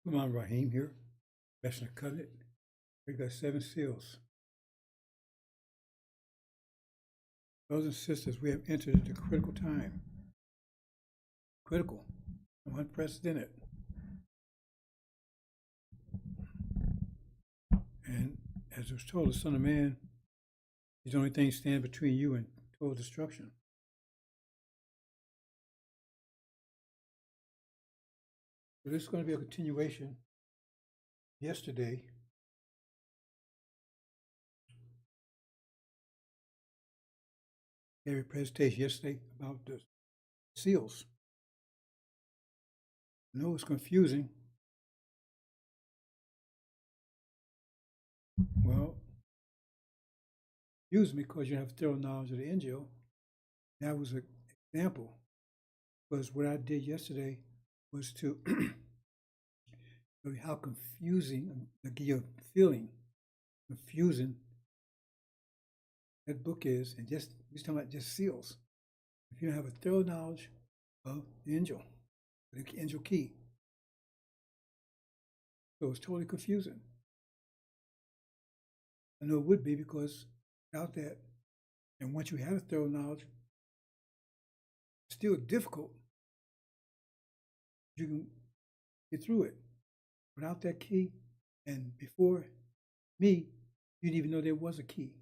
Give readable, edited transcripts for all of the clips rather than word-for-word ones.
Come on, Raheem here. Best cut it. We got 7 seals. Brothers and sisters, we have entered into critical time. Critical. Unprecedented. And as it was told, the Son of Man is the only thing stand between you and total destruction. So this is going to be a continuation. Yesterday, gave a presentation yesterday about the seals. I know it's confusing. Well, excuse me, because you have thorough knowledge of the angel. That was an example. Because what I did yesterday was to show you how confusing, to give you a feeling, confusing that book is, and just we're talking about just seals. If you don't have a thorough knowledge of the angel key. So it's totally confusing. I know it would be because without that, and once you have a thorough knowledge, it's still difficult. You can get through it. Without that key, and before me, you didn't even know there was a key.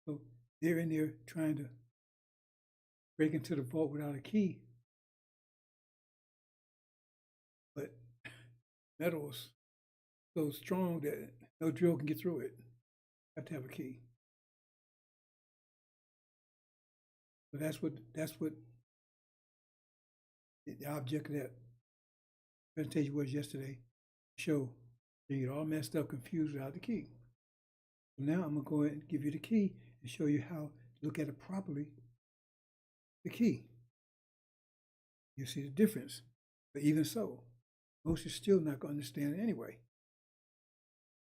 So they're in there trying to break into the vault without a key. But metal is so strong that no drill can get through it. You have to have a key. So that's what the object of that presentation was yesterday. Show you get all messed up, confused without the key. So now I'm gonna go ahead and give you the key and show you how to look at it properly. The key. You see the difference. But even so, most are still not gonna understand it anyway.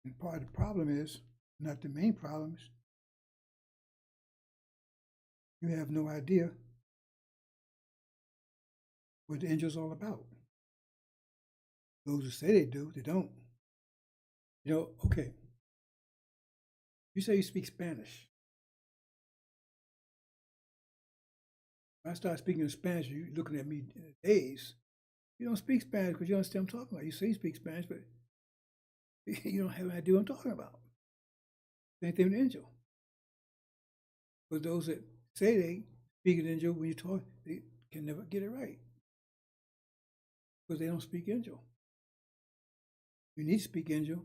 And part of the problem is, not the main problem, is you have no idea what the angel's all about. Those who say they do, they don't. You know, okay. You say you speak Spanish. When I start speaking in Spanish, you're looking at me in a daze. You don't speak Spanish because you understand what I'm talking about. You say you speak Spanish, but you don't have an idea what I'm talking about. Same thing with angel. But those that say they speak an angel, when you talk, they can never get it right because they don't speak angel. You need to speak angel.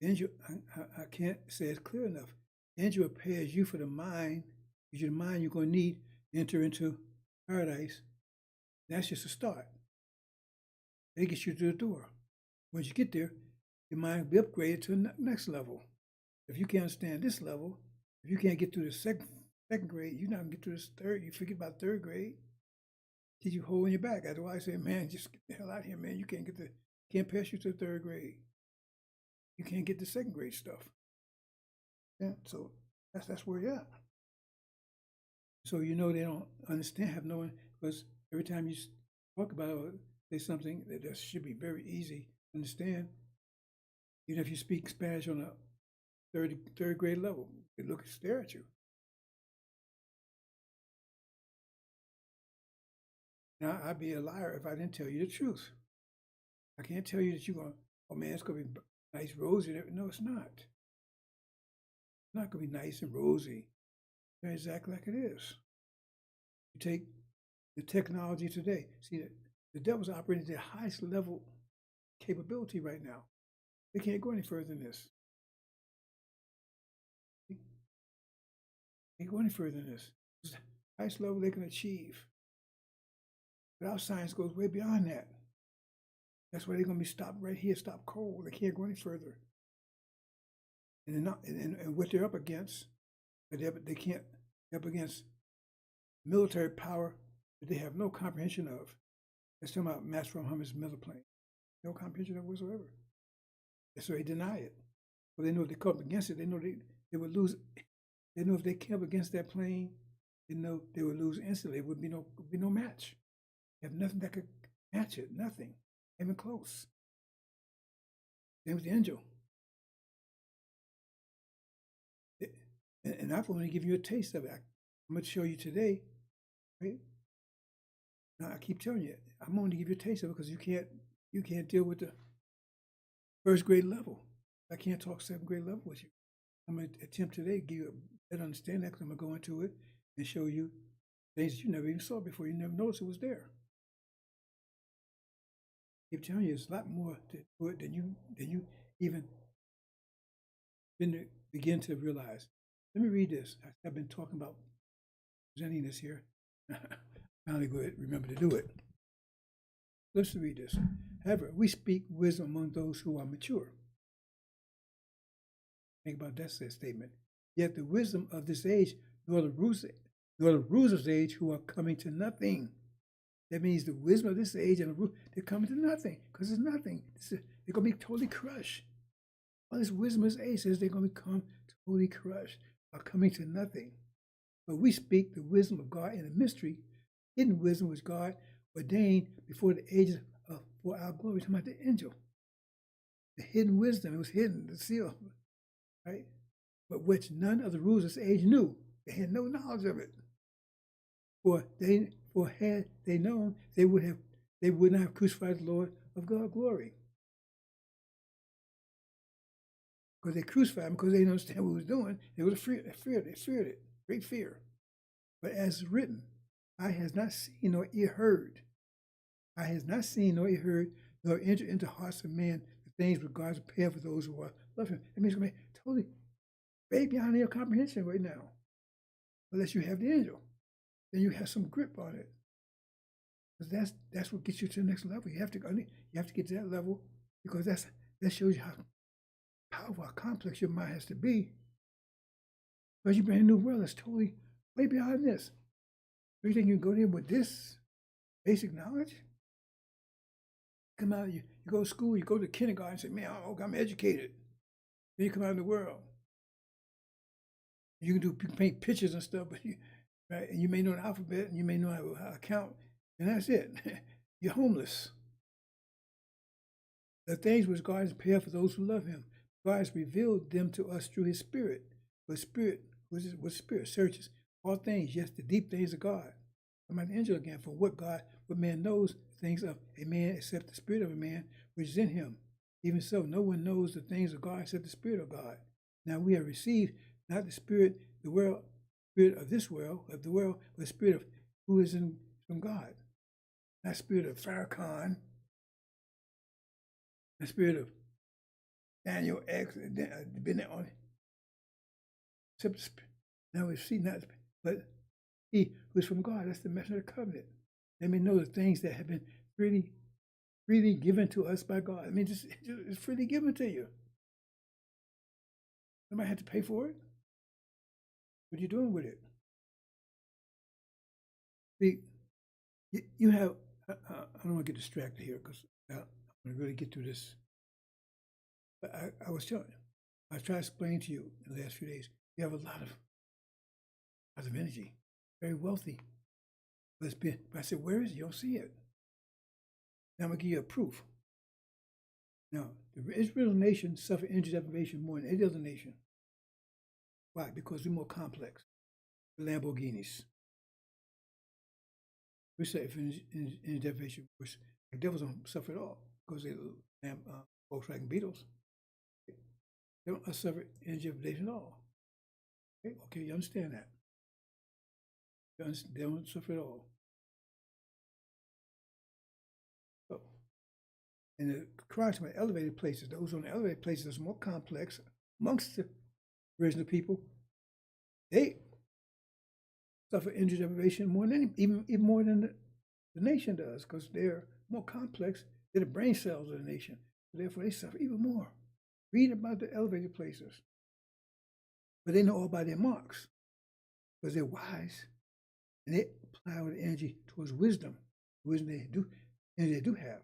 Angel, I can't say it clear enough. Angel prepares you for the mind, because your mind you're going to need to enter into paradise. That's just a start. They get you to the door. Once you get there, your mind will be upgraded to the next level. If you can't understand this level, if you can't get through the second grade, you're not going to get through this third. You forget about third grade. Did you hold in your back? That's why I say, man, just get the hell out of here, man. You can't pass you to the third grade. You can't get the second grade stuff. Yeah, so that's where you're at. So you know they don't understand, have no one, because every time you talk about it or say something that should be very easy to understand, even if you speak Spanish on a third grade level, they look and stare at you. Now I'd be a liar if I didn't tell you the truth. I can't tell you that you're going, oh man, it's going to be nice, rosy. No, it's not. It's not going to be nice and rosy. It's exactly like it is. You take the technology today. See, the devil's operating at the highest level capability right now. They can't go any further than this. They can't go any further than this. It's the highest level they can achieve. But our science goes way beyond that. That's why they're going to be stopped right here, stop cold. They can't go any further. And they're not, and what they're up against, they can't up against military power that they have no comprehension of. Let's talk about Master Muhammad's middle plane. No comprehension of whatsoever. And so they deny it. But they know if they come up against it, they know they would lose. They know if they came up against that plane, they know they would lose instantly. It would be no match. Have nothing that could match it. Nothing, even close. Same with the angel. And I'm going to give you a taste of it. I'm going to show you today, right? Now I keep telling you, I'm going to give you a taste of it because you can't deal with the first grade level. I can't talk seventh grade level with you. I'm going to attempt today to give you a better understanding because I'm going to go into it and show you things that you never even saw before. You never noticed it was there. I keep telling you, there's a lot more to it than you even begin to realize. Let me read this. I've been talking about presenting this here. Finally, go ahead, remember to do it. Let's read this. However, we speak wisdom among those who are mature. Think about that statement. Yet the wisdom of this age, nor the rulers of this age who are coming to nothing. That means the wisdom of this age and the rule, they're coming to nothing because it's nothing. They're going to be totally crushed. All this wisdom of this age says they're going to become totally crushed, are coming to nothing. But we speak the wisdom of God in a mystery, hidden wisdom which God ordained before the ages for our glory. Talking about the angel. The hidden wisdom, it was hidden, the seal, right? But which none of the rulers of this age knew. They had no knowledge of it. For had they known, they would not have crucified the Lord of God glory. Because they crucified him because they didn't understand what he was doing. They were afraid. They feared it. Great fear. But as written, eye has not seen nor ear heard. Eye has not seen nor ear heard, nor entered into hearts of man the things which God has prepared for those who love him. It means it's going to be totally way beyond your comprehension right now. Unless you have the angel. Then you have some grip on it. Because that's what gets you to the next level. You have to get to that level because that shows you how powerful, how complex your mind has to be. Because you're in a new world that's totally way beyond this. So you think you can go there with this basic knowledge? Come out, you go to school, you go to kindergarten and say, man, I'm educated. Then you come out in the world. You can paint pictures and stuff, but right? And you may know the alphabet and you may know how to count, and that's it. You're homeless. The things which God has prepared for those who love him, God has revealed them to us through his spirit. But spirit, what spirit searches all things, yes, the deep things of God. I'm an angel again, for what man knows things of a man except the spirit of a man which is in him. Even so, no one knows the things of God except the spirit of God. Now we have received not the spirit, spirit of this world, but the spirit of who is from God. Not spirit of Farrakhan, the spirit of Daniel X, been there on it. Except the spirit. Now we see not, but he who is from God, that's the messenger of the covenant. Let me know the things that have been freely given to us by God. I mean, it's freely given to you. Somebody had to pay for it. What are you doing with it? See, you have, I don't want to get distracted here because I want to really get through this. But I was trying to explain to you in the last few days, you have a lot of energy, very wealthy. But I said, where is it? You don't see it. Now I'm going to give you a proof. Now, the Israel nation suffered energy deprivation more than any other nation. Why? Because we're more complex. The Lamborghinis. We say energy deprivation, which the devils don't suffer at all because they're Volkswagen Beetles. They don't suffer energy deprivation at all. Okay, you understand that. They don't suffer at all. So, and the Christ on elevated places, those on the elevated places that's more complex amongst the original people, they suffer energy deprivation more than even more than the nation does, because they're more complex. They're the brain cells of the nation. So therefore, they suffer even more. Read about the elevated places. But they know all by their marks because they're wise and they apply all the energy towards wisdom they do have.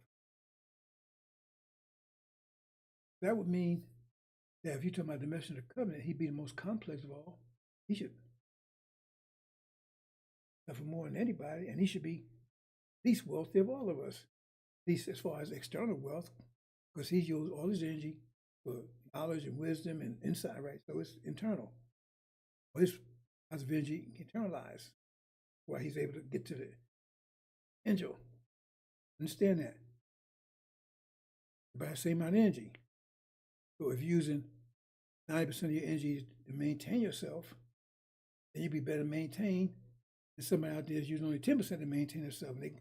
That would mean that if you're talking about the messenger of the covenant, he'd be the most complex of all. He should suffer more than anybody, and he should be least wealthy of all of us, at least as far as external wealth, because he's used all his energy for knowledge and wisdom and insight, right? So it's internal. Well, his positive energy internalized, why he's able to get to the angel. Understand that by the same amount of energy. So if you're using 90% of your energy to maintain yourself, then you'd be better maintained than somebody out there is using only 10% to maintain themselves. And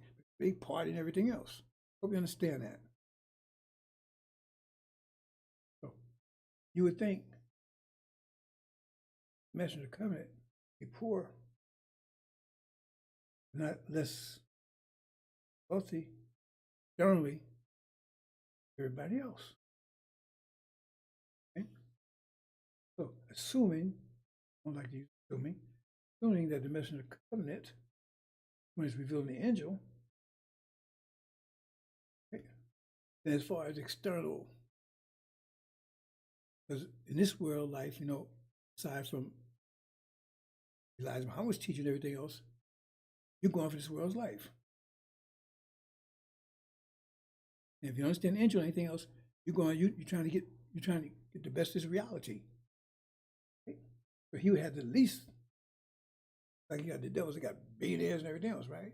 they party and everything else. Hope you understand that. So you would think the messenger of the covenant be poor, not less wealthy, generally, everybody else. Okay? So assuming, I don't like to use assuming that the messenger of the covenant, when it's revealed in the angel, okay, then as far as external, because in this world life, aside from Elijah Muhammad's teaching and everything else, you're going for this world's life. And if you understand the angel or anything else, you're trying to get the best of his reality. Right? But he had the least, like you got the devils that got billionaires and everything else, right?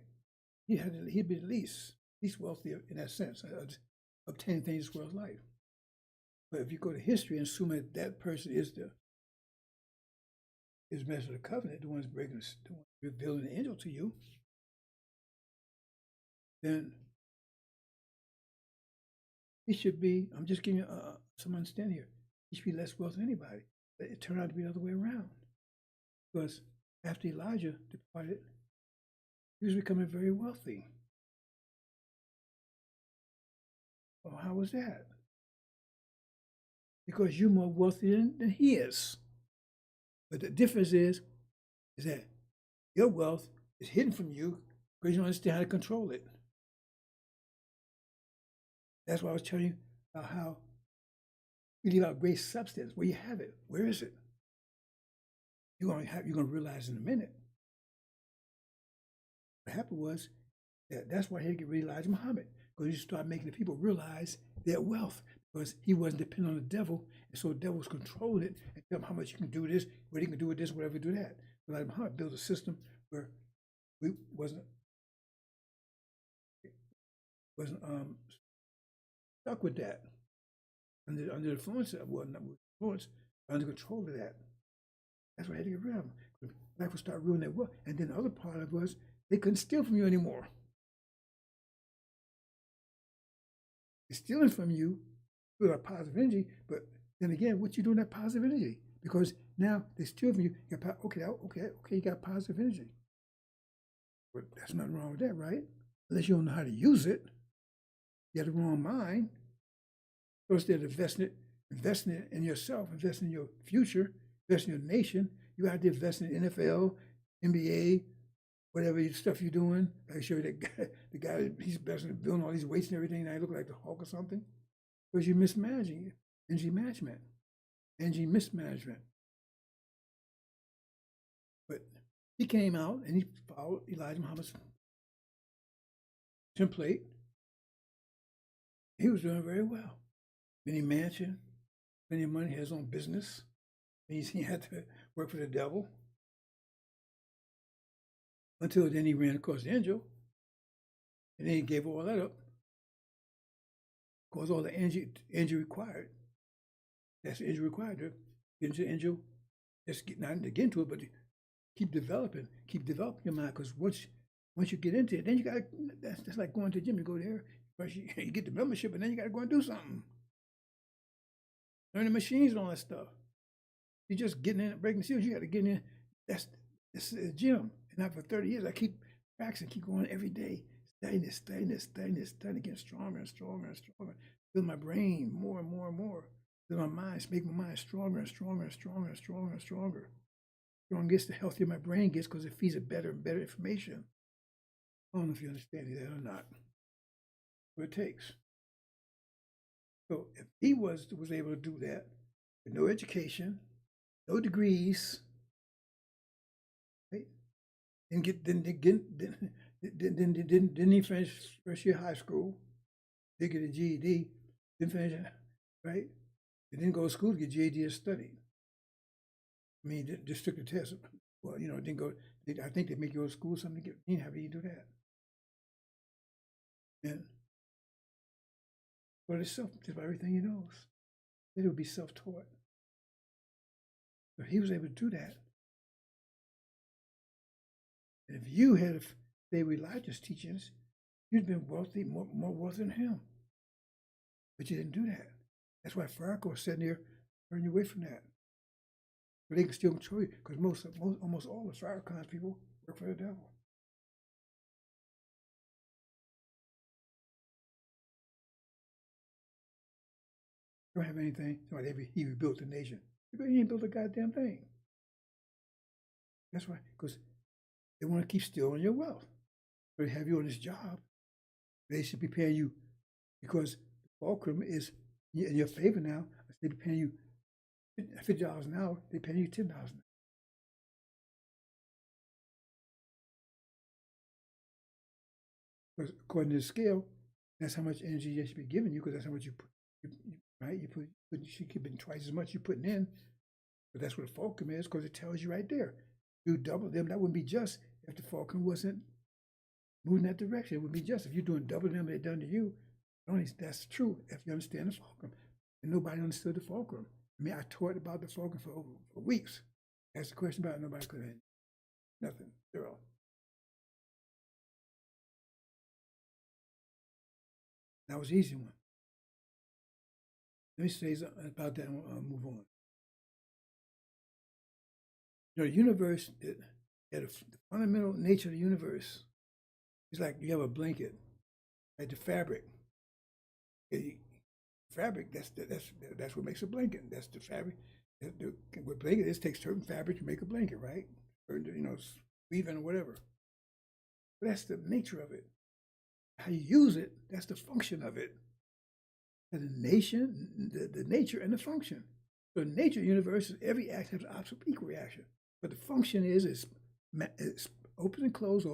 He'd be the least wealthy in that sense, obtaining things in this world's life. But if you go to history and assume that person is messenger of the covenant, the one's revealing the angel to you, then he should be, I'm just giving you some understanding here, he should be less wealthy than anybody. But it turned out to be the other way around. Because after Elijah departed, he was becoming very wealthy. Well, how was that? Because you're more wealthy than he is. But the difference is that your wealth is hidden from you because you don't understand how to control it. That's why I was telling you about how you leave out great substance. Where you have it, where is it? You're gonna realize in a minute. What happened was that's why he had to get rid of Elijah Muhammad, because he started making the people realize their wealth, because he wasn't dependent on the devil, and so the devil was controlling it and tell him how much you can do this, what he can do with this, whatever, do that. Elijah Muhammad built a system where we wasn't stuck with that under the influence of under control of that. That's why I had to get rid of them. Black would start ruining their wealth, and then the other part of it was they couldn't steal from you anymore. They're stealing from you with a positive energy, but then again, what you do with that positive energy? Because now they steal from you. Okay, you got positive energy. But there's nothing wrong with that, right? Unless you don't know how to use it. You have the wrong mind. So instead of investing it in yourself, investing in your future, investing in your nation, you got to invest in NFL, NBA, whatever stuff you're doing. Like show you the guy, he's building all these weights and everything, and I look like the Hulk or something. Because you're mismanaging it. Energy mismanagement. But he came out and he followed Elijah Muhammad's template. He was doing very well. Many mansion, plenty of money, had his own business. He had to work for the devil. Until then he ran across the angel. And then he gave all that up. Because all the angel required. That's the angel required to get into the angel. Not to get into it, but to keep developing your mind. Because once you get into it, then you got that's like going to the gym. You go there, first you get the membership, and then you got to go and do something. Learn the machines and all that stuff. You're just getting in and breaking the seals. You got to get in. That's the gym. And after 30 years, I keep practicing, keep going every day, studying, getting stronger and stronger and stronger. Build my brain more and more and more. Build my mind, make my mind stronger and stronger and stronger and stronger and stronger. The stronger gets, the healthier my brain gets, because it feeds it better and better information. I don't know if you understand that or not. What it takes. So if he was able to do that with no education, no degrees, right? Then Didn't he finish first year high school? Did get a GED, didn't finish it, right? They didn't go to school to get GED or study. I mean, just took the test. Well, didn't go. I think they make you go to school something to get. He didn't have to do that. And but it's just about everything he knows. It would be self-taught. So he was able to do that. And if you had stayed with Elijah's teachings, you'd been wealthy, more wealthy than him. But you didn't do that. That's why Farrakhan was sitting there turning you away from that. But they can still control you because almost all of Farrakhan's people work for the devil. You don't have anything. Somebody, he rebuilt the nation. He ain't built a goddamn thing. That's why, because they want to keep stealing your wealth. But they have you on this job. They should be paying you because the fulcrum is in your favor now. They be paying you $50 an hour. They paying you $10 an hour. Because according to the scale, that's how much energy they should be giving you. Because that's how much you put. Right? You should keep it twice as much you're putting in. But that's what the fulcrum is, because it tells you right there. You double them. That wouldn't be just if the fulcrum wasn't moving that direction. It would be just if you're doing double them they've done to you. Only that's true if you understand the fulcrum. And nobody understood the fulcrum. I mean, I taught about the fulcrum for weeks. Asked the question about it, nobody could have nothing. Zero. That was an easy one. Let me say something about that and move on. The universe, the fundamental nature of the universe is like you have a blanket, like the fabric. Fabric, that's what makes a blanket. That's the fabric. What blanket is takes certain fabric to make a blanket, right? Or weaving or whatever. But that's the nature of it. How you use it, that's the function of it. And the nature and the function. So the nature of the universe is every act has an opposite equal reaction. But the function is it's open and close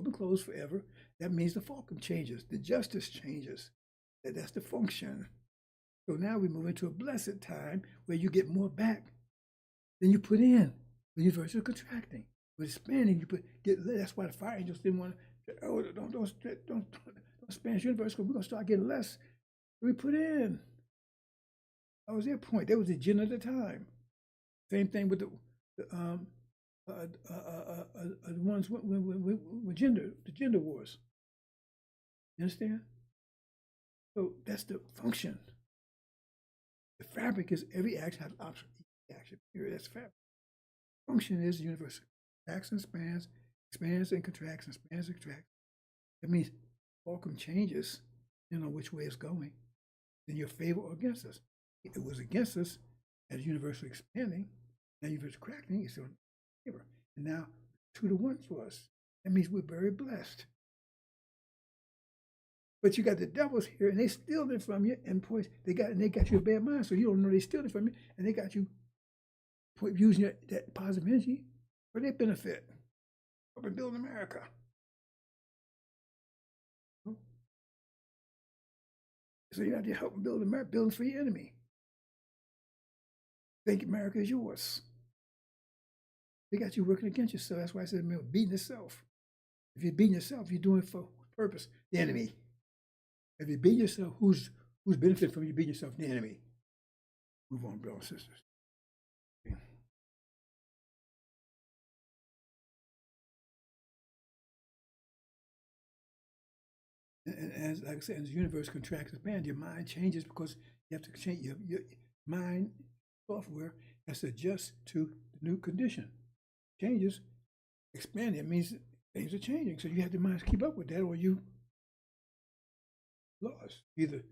forever. That means the fulcrum changes. The justice changes. That's the function. So now we move into a blessed time where you get more back than you put in. The universe is contracting. With expanding, that's why the fire angels didn't want to, don't expand the universe because we're going to start getting less than we put in. That was their point. That was the agenda at the time. Same thing with the ones with the gender wars. You understand? So that's the function. The fabric is every action has opposite action. Period. That's fabric. Function is the universe contracts and expands and contracts and expands and contracts. That means fulcrum changes, which way it's going, in your favor or against us. It was against us as the universe was expanding. Now the universe cracking, it's on favor. And now 2-1 for us. That means we're very blessed. But you got the devils here, and they steal it from you, and they got you a bad mind, so you don't know they steal it from you, and they got you using that positive energy for their benefit. Helping build America. So you're out there helping build America, building for your enemy. Think America is yours. They got you working against yourself. That's why I said, beating yourself. If you're beating yourself, you're doing it for purpose. The enemy. If you beat yourself, who's benefiting from you beating yourself? The enemy. Move on, brothers and sisters. And as like I said, as the universe contracts and expands, your mind changes because you have to change your mind software has to adjust to the new condition. Changes, expanding. It means things are changing. So you have to mind to keep up with that, or you lost. Either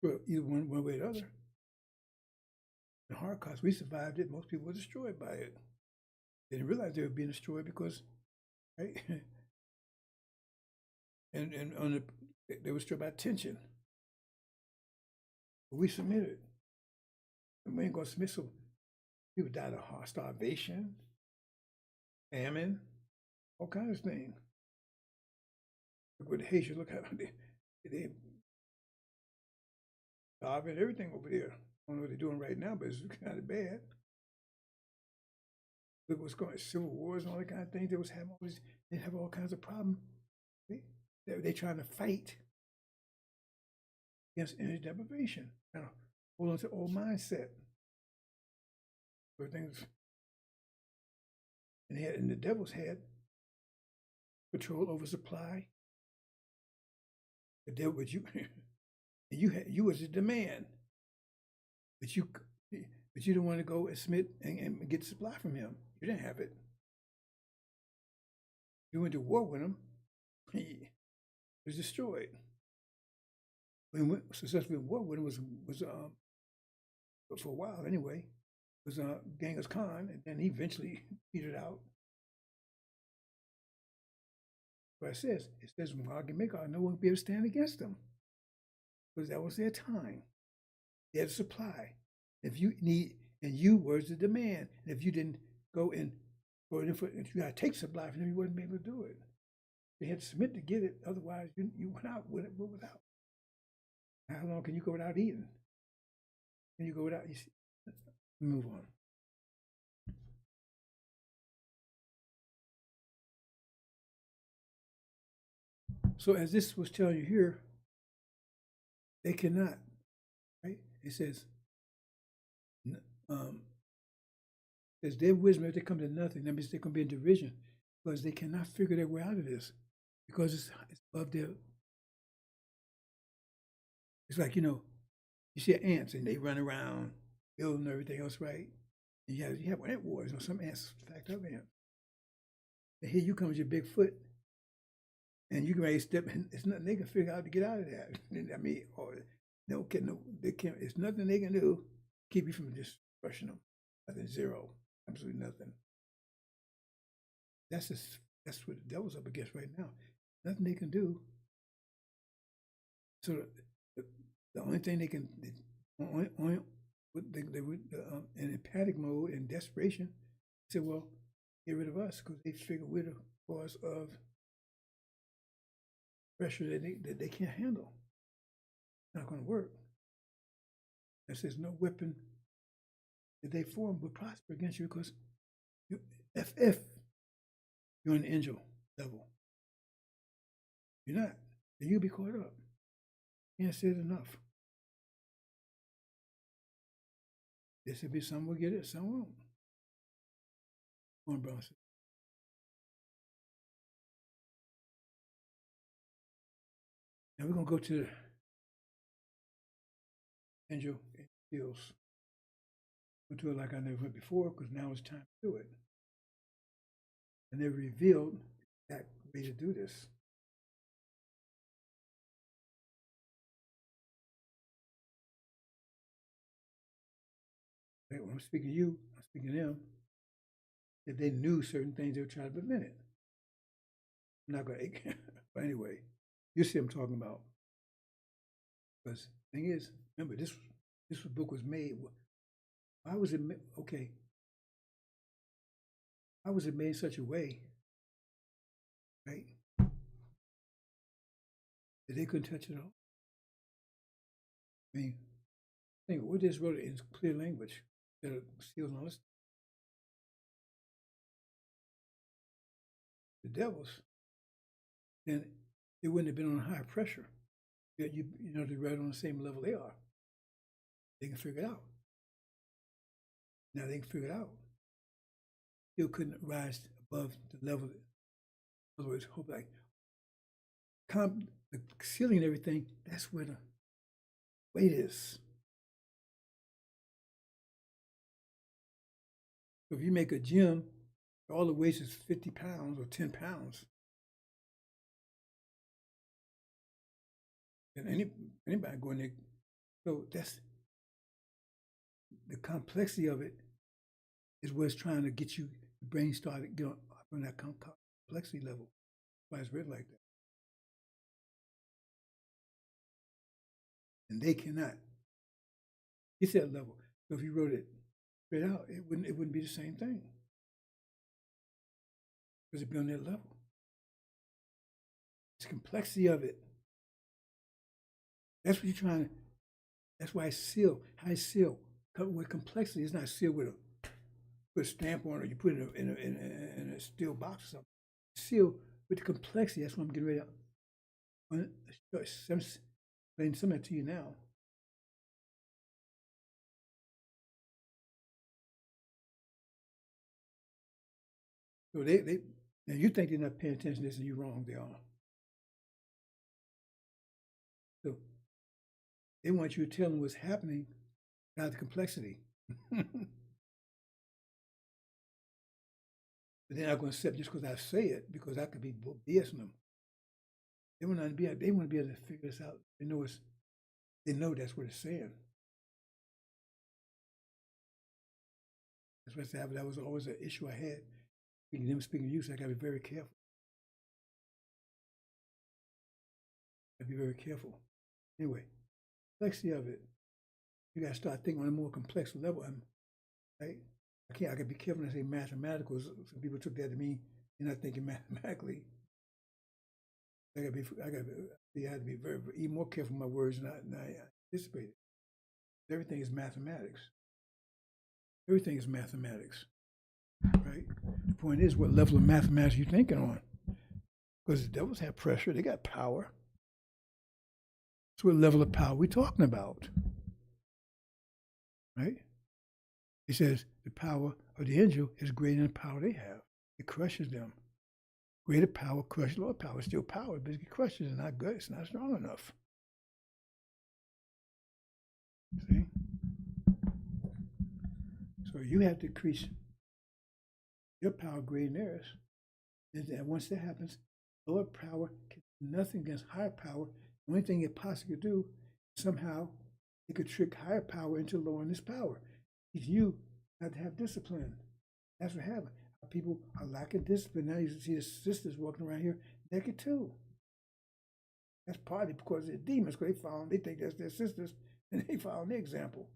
one way or the other. The Holocaust, we survived it. Most people were destroyed by it. They didn't realize they were being destroyed because, right? and they were destroyed by tension. But we submitted. And we ain't going to submit. So people died of starvation, famine, all kinds of things. Look what the Haitians look at. They starving everything over there. I don't know what they're doing right now, but it's kind of bad. Look what's going on, civil wars and all that kind of things. They was having all these, they have all kinds of problems. They're trying to fight against energy deprivation. Trying to hold on to old mindset. Everything's and the devils had control over supply. The devil, but you, you was the demand, but you didn't want to go and submit and get supply from him. You didn't have it. You went to war with him. He was destroyed. When we went successfully in war with him was for a while anyway. Was Genghis Khan, and then he eventually petered out. But it says when God can make God, no one will be able to stand against them. Because that was their time. They had a supply. If you need, and you was the demand. And if you didn't go in for it, if you had to take supply from them, you wouldn't be able to do it. They had to submit to get it. Otherwise, you went out with it, without. How long can you go without eating? Can you go without? You see, move on. So as this was telling you here, they cannot, right? It says, their wisdom, if they come to nothing, that means they're going to be in division because they cannot figure their way out of this because it's above their. It's like, you see ants and they run around building everything else, right? And you have ant wars, some ants stacked up ants. And here you come with your big foot and you can ready to step in. It's nothing they can figure out to get out of that. I mean, they can't. It's nothing they can do to keep you from just crushing them. Nothing, zero, absolutely nothing. That's what the devil's up against right now. Nothing they can do. So the only thing they can, they would in panic mode and desperation, say, well, get rid of us because they figure we're the cause of pressure that they can't handle. It's not going to work. It says no weapon that they form will prosper against you because if you're on the angel level, you're not, then you'll be caught up. Can't say it enough. This will be some will get it, some won't. Come on, brother. Now we're going to go to the angel hills. Go to it like I never went before because now it's time to do it. And they revealed that way to do this. When I'm speaking to you, I'm speaking to them. If they knew certain things, they would try to prevent it. I'm not going to, but anyway, you see what I'm talking about. Because the thing is, remember, this book was made. Why was it okay? Why was it made in such a way, right? That they couldn't touch it all. I mean, think we just wrote it in clear language that are sealed and all this. The devils, then it wouldn't have been on high pressure. Yet they're right on the same level they are. They can figure it out. Now they can figure it out. Still couldn't rise above the level. In other words, hope like the ceiling and everything. That's where the weight is. So if you make a gym, all the weight is 50 pounds or 10 pounds. And anybody going there. So that's the complexity of it is what's trying to get you the brain started get on that complexity level. Why it's written like that. And they cannot. It's that level. So if you wrote it straight out, it wouldn't be the same thing. Because it'd be on that level. It's the complexity of it. That's what you're trying to. That's why it's sealed. How it's sealed with complexity. It's not sealed with a stamp on it. Or you put it in a steel box or something. It's sealed with the complexity. That's what I'm getting ready to explain some of that to you now. So they now you think they're not paying attention to this and you're wrong. They are. So they want you to tell them what's happening without the complexity. But they're not going to accept just because I say it, because I could be BSing them. They want to be. They want to be able to figure this out. They know it's. They know that's what it's saying. That's what I said. That was always an issue I had. Speaking to you, so I got to be very careful. I got to be very careful. Anyway, complexity of it. You got to start thinking on a more complex level. Right? I got to be careful when I say mathematical. Some people took that to mean you're not thinking mathematically. I have to be very, even more careful with my words than I anticipated. Everything is mathematics. Everything is mathematics, right? The point is, what level of mathematics are you thinking on? Because the devils have pressure, they got power. So what level of power are we talking about, right? He says the power of the angel is greater than the power they have. It crushes them. Greater power crushes lower power. It's still power, but it crushes. It's not good. It's not strong enough. See? So you have to increase your power greater than theirs. And once that happens, lower power can do nothing against higher power. The only thing it possibly could do, somehow, it could trick higher power into lowering this power. It's you have to have discipline. That's what happened. People are lacking discipline. Now you see the sisters walking around here naked too. That's partly because they're demons, because they think that's their sisters, and they follow their example.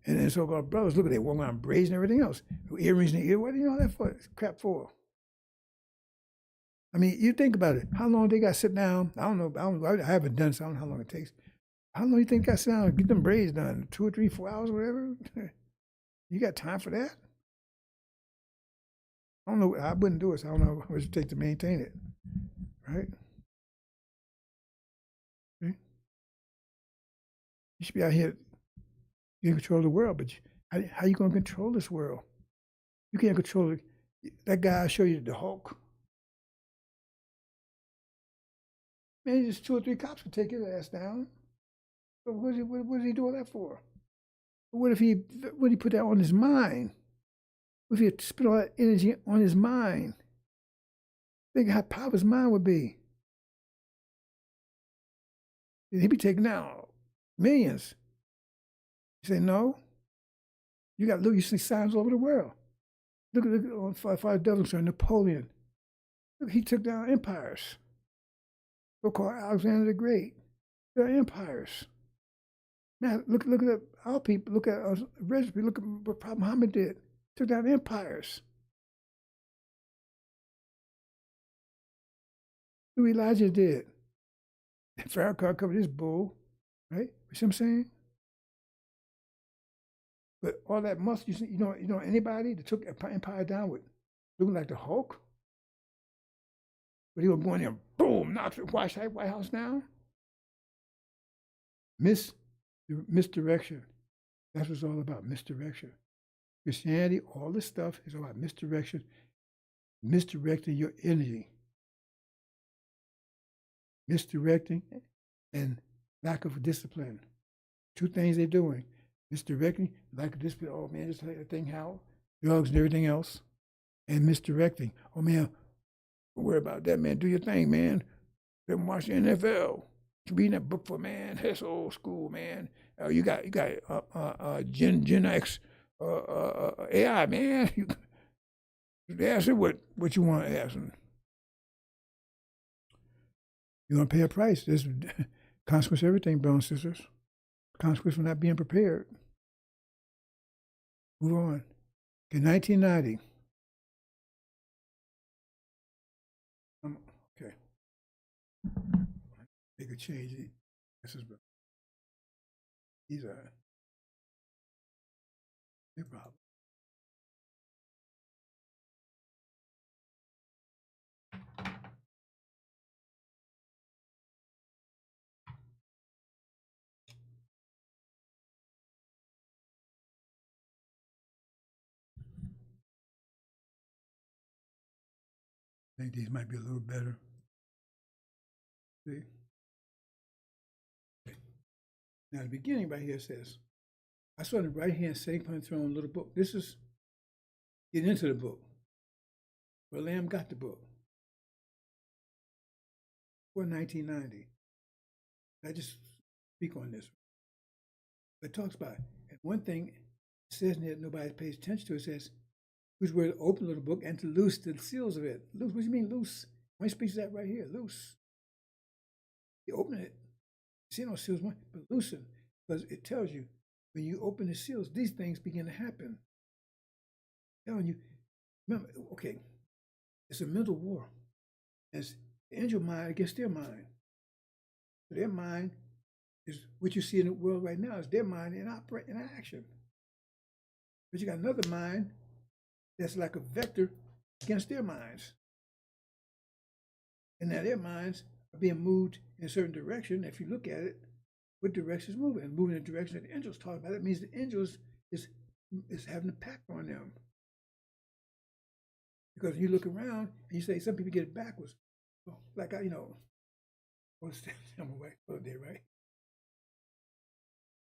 And then so-called brothers, look at that, walking around braids and everything else. Earrings in the ear, what do you know that for? It's crap for? I mean, you think about it. How long they got to sit down? I don't know. I haven't done so. I don't know how long it takes. How long do you think they got to sit down and get them braids done? 2 or 3, 4 hours, whatever? You got time for that? I don't know. I wouldn't do it. So I don't know what it would take to maintain it. Right? See? You should be out here. You can control the world, but how you going to control this world? You can't control it. That guy I showed you, the Hulk. Man, just 2 or 3 cops could take his ass down. So what is he doing that for? What if he put that on his mind? What if he spent all that energy on his mind? Think how powerful his mind would be. He'd be taking down millions. You say, no. You got to look, you see signs all over the world. Look on Father Douglas or Napoleon. Look, he took down empires. So-called Alexander the Great. They're empires. Now, look at our people. Look at us, recipe. Look at what Prophet Muhammad did. Took down empires. Who Elijah did. Farrakhan covered his bull, right? You see what I'm saying? But all that muscle, you know anybody that took empire down with looking like the Hulk? But he was going there, boom, knocked the White House down. Misdirection. That's what it's all about, misdirection. Christianity, all this stuff is all about misdirection, misdirecting your energy, misdirecting and lack of discipline. 2 things they're doing. Misdirecting, lack of discipline, oh man, just let that thing how, drugs and everything else. And misdirecting, oh man, don't worry about that, man. Do your thing, man. Don't watch the NFL. Reading that book for, man, that's old school, man. You got Gen X AI, man. You ask it what you want to ask them. You're going to pay a price. There's consequence for everything, brothers and sisters. Consequence for not being prepared. Move on. In 1990, They could change it. This is these are their problem. I think these might be a little better. See? Okay. Now the beginning right here says, I saw in the right hand sitting upon the throne, little book. This is getting into the book. Where Lamb got the book. For 1990. I just speak on this. It talks about it. And one thing it says in it nobody pays attention to, it says, whose word to open the book and to loose the seals of it. Loose, what do you mean loose? My speech is that right here, loose. You open it, you see no seals, but loosen, because it tells you when you open the seals, these things begin to happen. I'm telling you, remember, okay, it's a mental war. It's the angel mind against their mind. So their mind is what you see in the world right now is their mind in action. But you got another mind that's like a vector against their minds. And now their minds are being moved in a certain direction. If you look at it, what direction is moving? And moving in the direction that the angels talk about, it means the angels is having an impact on them. Because you look around and you say some people get it backwards. Like I was telling my wife the other day, right?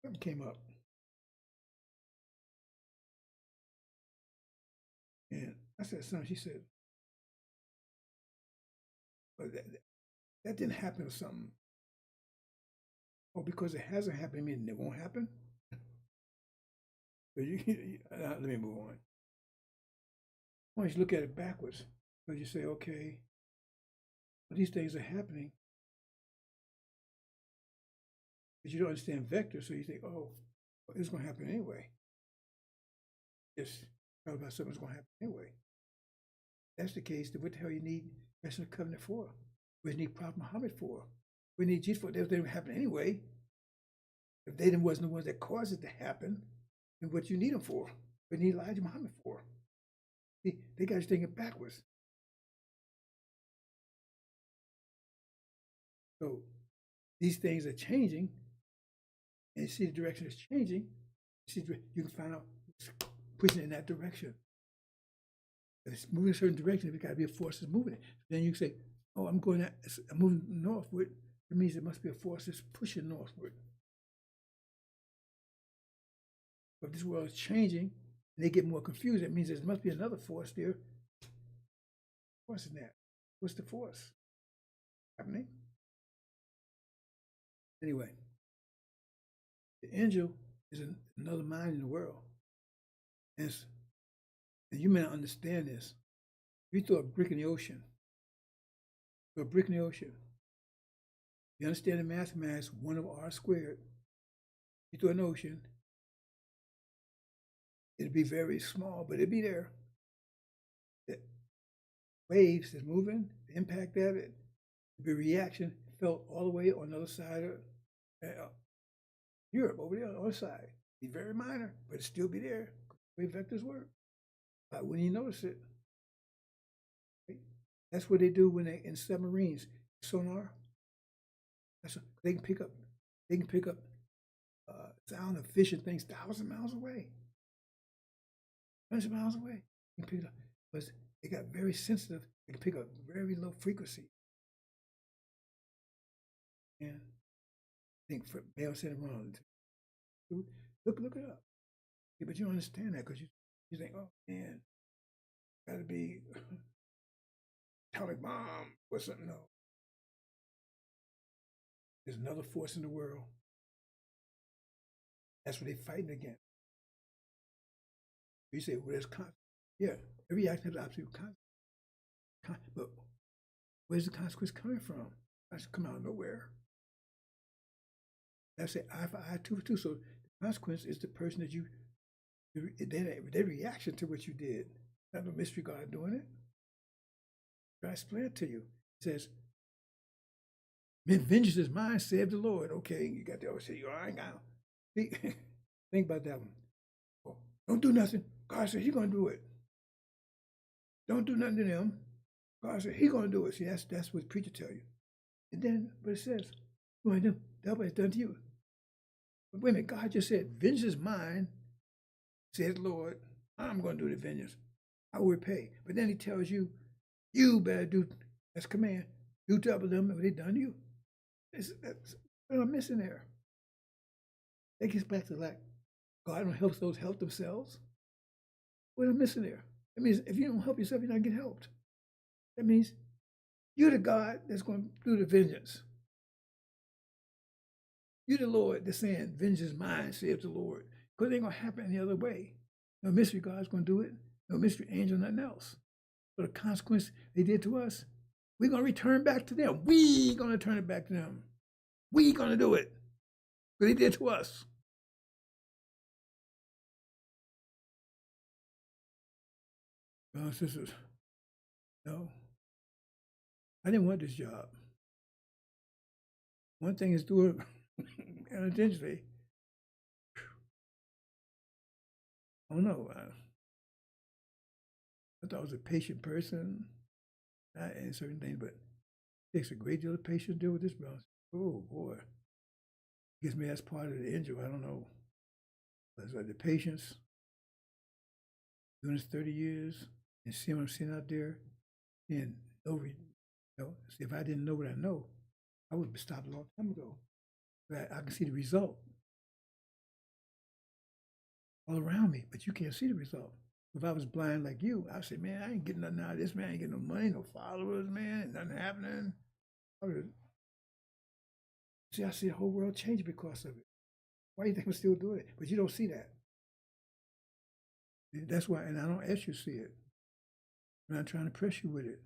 Something came up. And I said, son, she said, but that didn't happen or something. Oh, because it hasn't happened, I mean it won't happen? But let me move on. Why don't you look at it backwards? Because you say, okay, well, these things are happening. But you don't understand vectors, so you think, oh, well, it's going to happen anyway. Just talk about something's going to happen anyway. If that's the case, then what the hell you need National Covenant for? What you need Prophet Muhammad for? We need Jesus for? They don't happen anyway. If they wasn't the ones that caused it to happen, then what you need them for? What you need Elijah Muhammad for? See, they got you thinking backwards. So these things are changing, and you see the direction it's changing. You can find out what's pushing it in that direction. If it's moving a certain direction, there's got to be a force that's moving it. Then you can say, oh, I'm moving northward. It means there must be a force that's pushing northward. But if this world is changing and they get more confused, it means there must be another force there. What force is that? What's the force happening? Anyway, the angel is another mind in the world. And you may not understand this. If you throw a brick in the ocean, you understand the mathematics, 1 over r squared. You throw an ocean, it'll be very small, but it'll be there. The waves is moving, the impact of it, the reaction felt all the way on the other side of Europe, over there on the other side. Be very minor, but it'll still be there. The way vectors work. But when you notice it, right? That's what they do when they in submarines, sonar. They can pick up sound of fish and things 1,000 miles away, hundreds of miles away. You can pick it up, but they got very sensitive. They can pick up very low frequency. And I think Bale said it wrong. Look it up. Yeah, but you don't understand that because you think, oh man, got to be atomic bomb or something. No, there's another force in the world. That's what they're fighting against. You say, well, there's yeah, every action has absolute consequence. But where's the consequence coming from? That's come out of nowhere. That's it, eye for eye, tooth for tooth. So the consequence is the person that their reaction to what you did. Not no mystery God doing it. I explain it to you. It says, Vengeance is mine, saith the Lord. Okay, you got that. Oh, say, I ain't got. See, think about that one. Oh, don't do nothing. God said He's gonna do it. Don't do nothing to them. God said He's gonna do it. See, that's what preacher tell you. And then, but it says, well, that's what it's done to you. But wait a minute, God just said, vengeance is mine, says the Lord. I'm gonna do the vengeance. I will repay. But then He tells you, you better do. That's command. Do double them what they done to you. That's what I'm missing there. That gets back to like God don't help those help themselves. What I'm missing there. That means if you don't help yourself, you're not getting helped. That means you're the God that's going to do the vengeance. You're the Lord that's saying, vengeance is mine, saith the Lord. Because it ain't going to happen any other way. No mystery God's going to do it. No mystery angel, nothing else. So the consequence they did to us, we're going to return back to them. We're going to turn it back to them. We're going to do it. What they did to us. Brothers and sisters, no, I didn't want this job. One thing is do it unintentionally. I don't know. I thought I was a patient person and certain things, but it takes a great deal of patience to deal with this, brother. Oh, boy. I guess maybe that's part of the injury. I don't know. But it's like the patience, doing this 30 years, and seeing what I'm seeing out there, and over, see, if I didn't know what I know, I would have stopped a long time ago. But I can see the result all around me, but you can't see the result. If I was blind like you, I'd say, man, I ain't getting nothing out of this, man. I ain't getting no money, no followers, man. Nothing happening. See, I see the whole world change because of it. Why do you think I'm still doing it? But you don't see that. That's why, and I don't ask you to see it. I'm not trying to press you with it.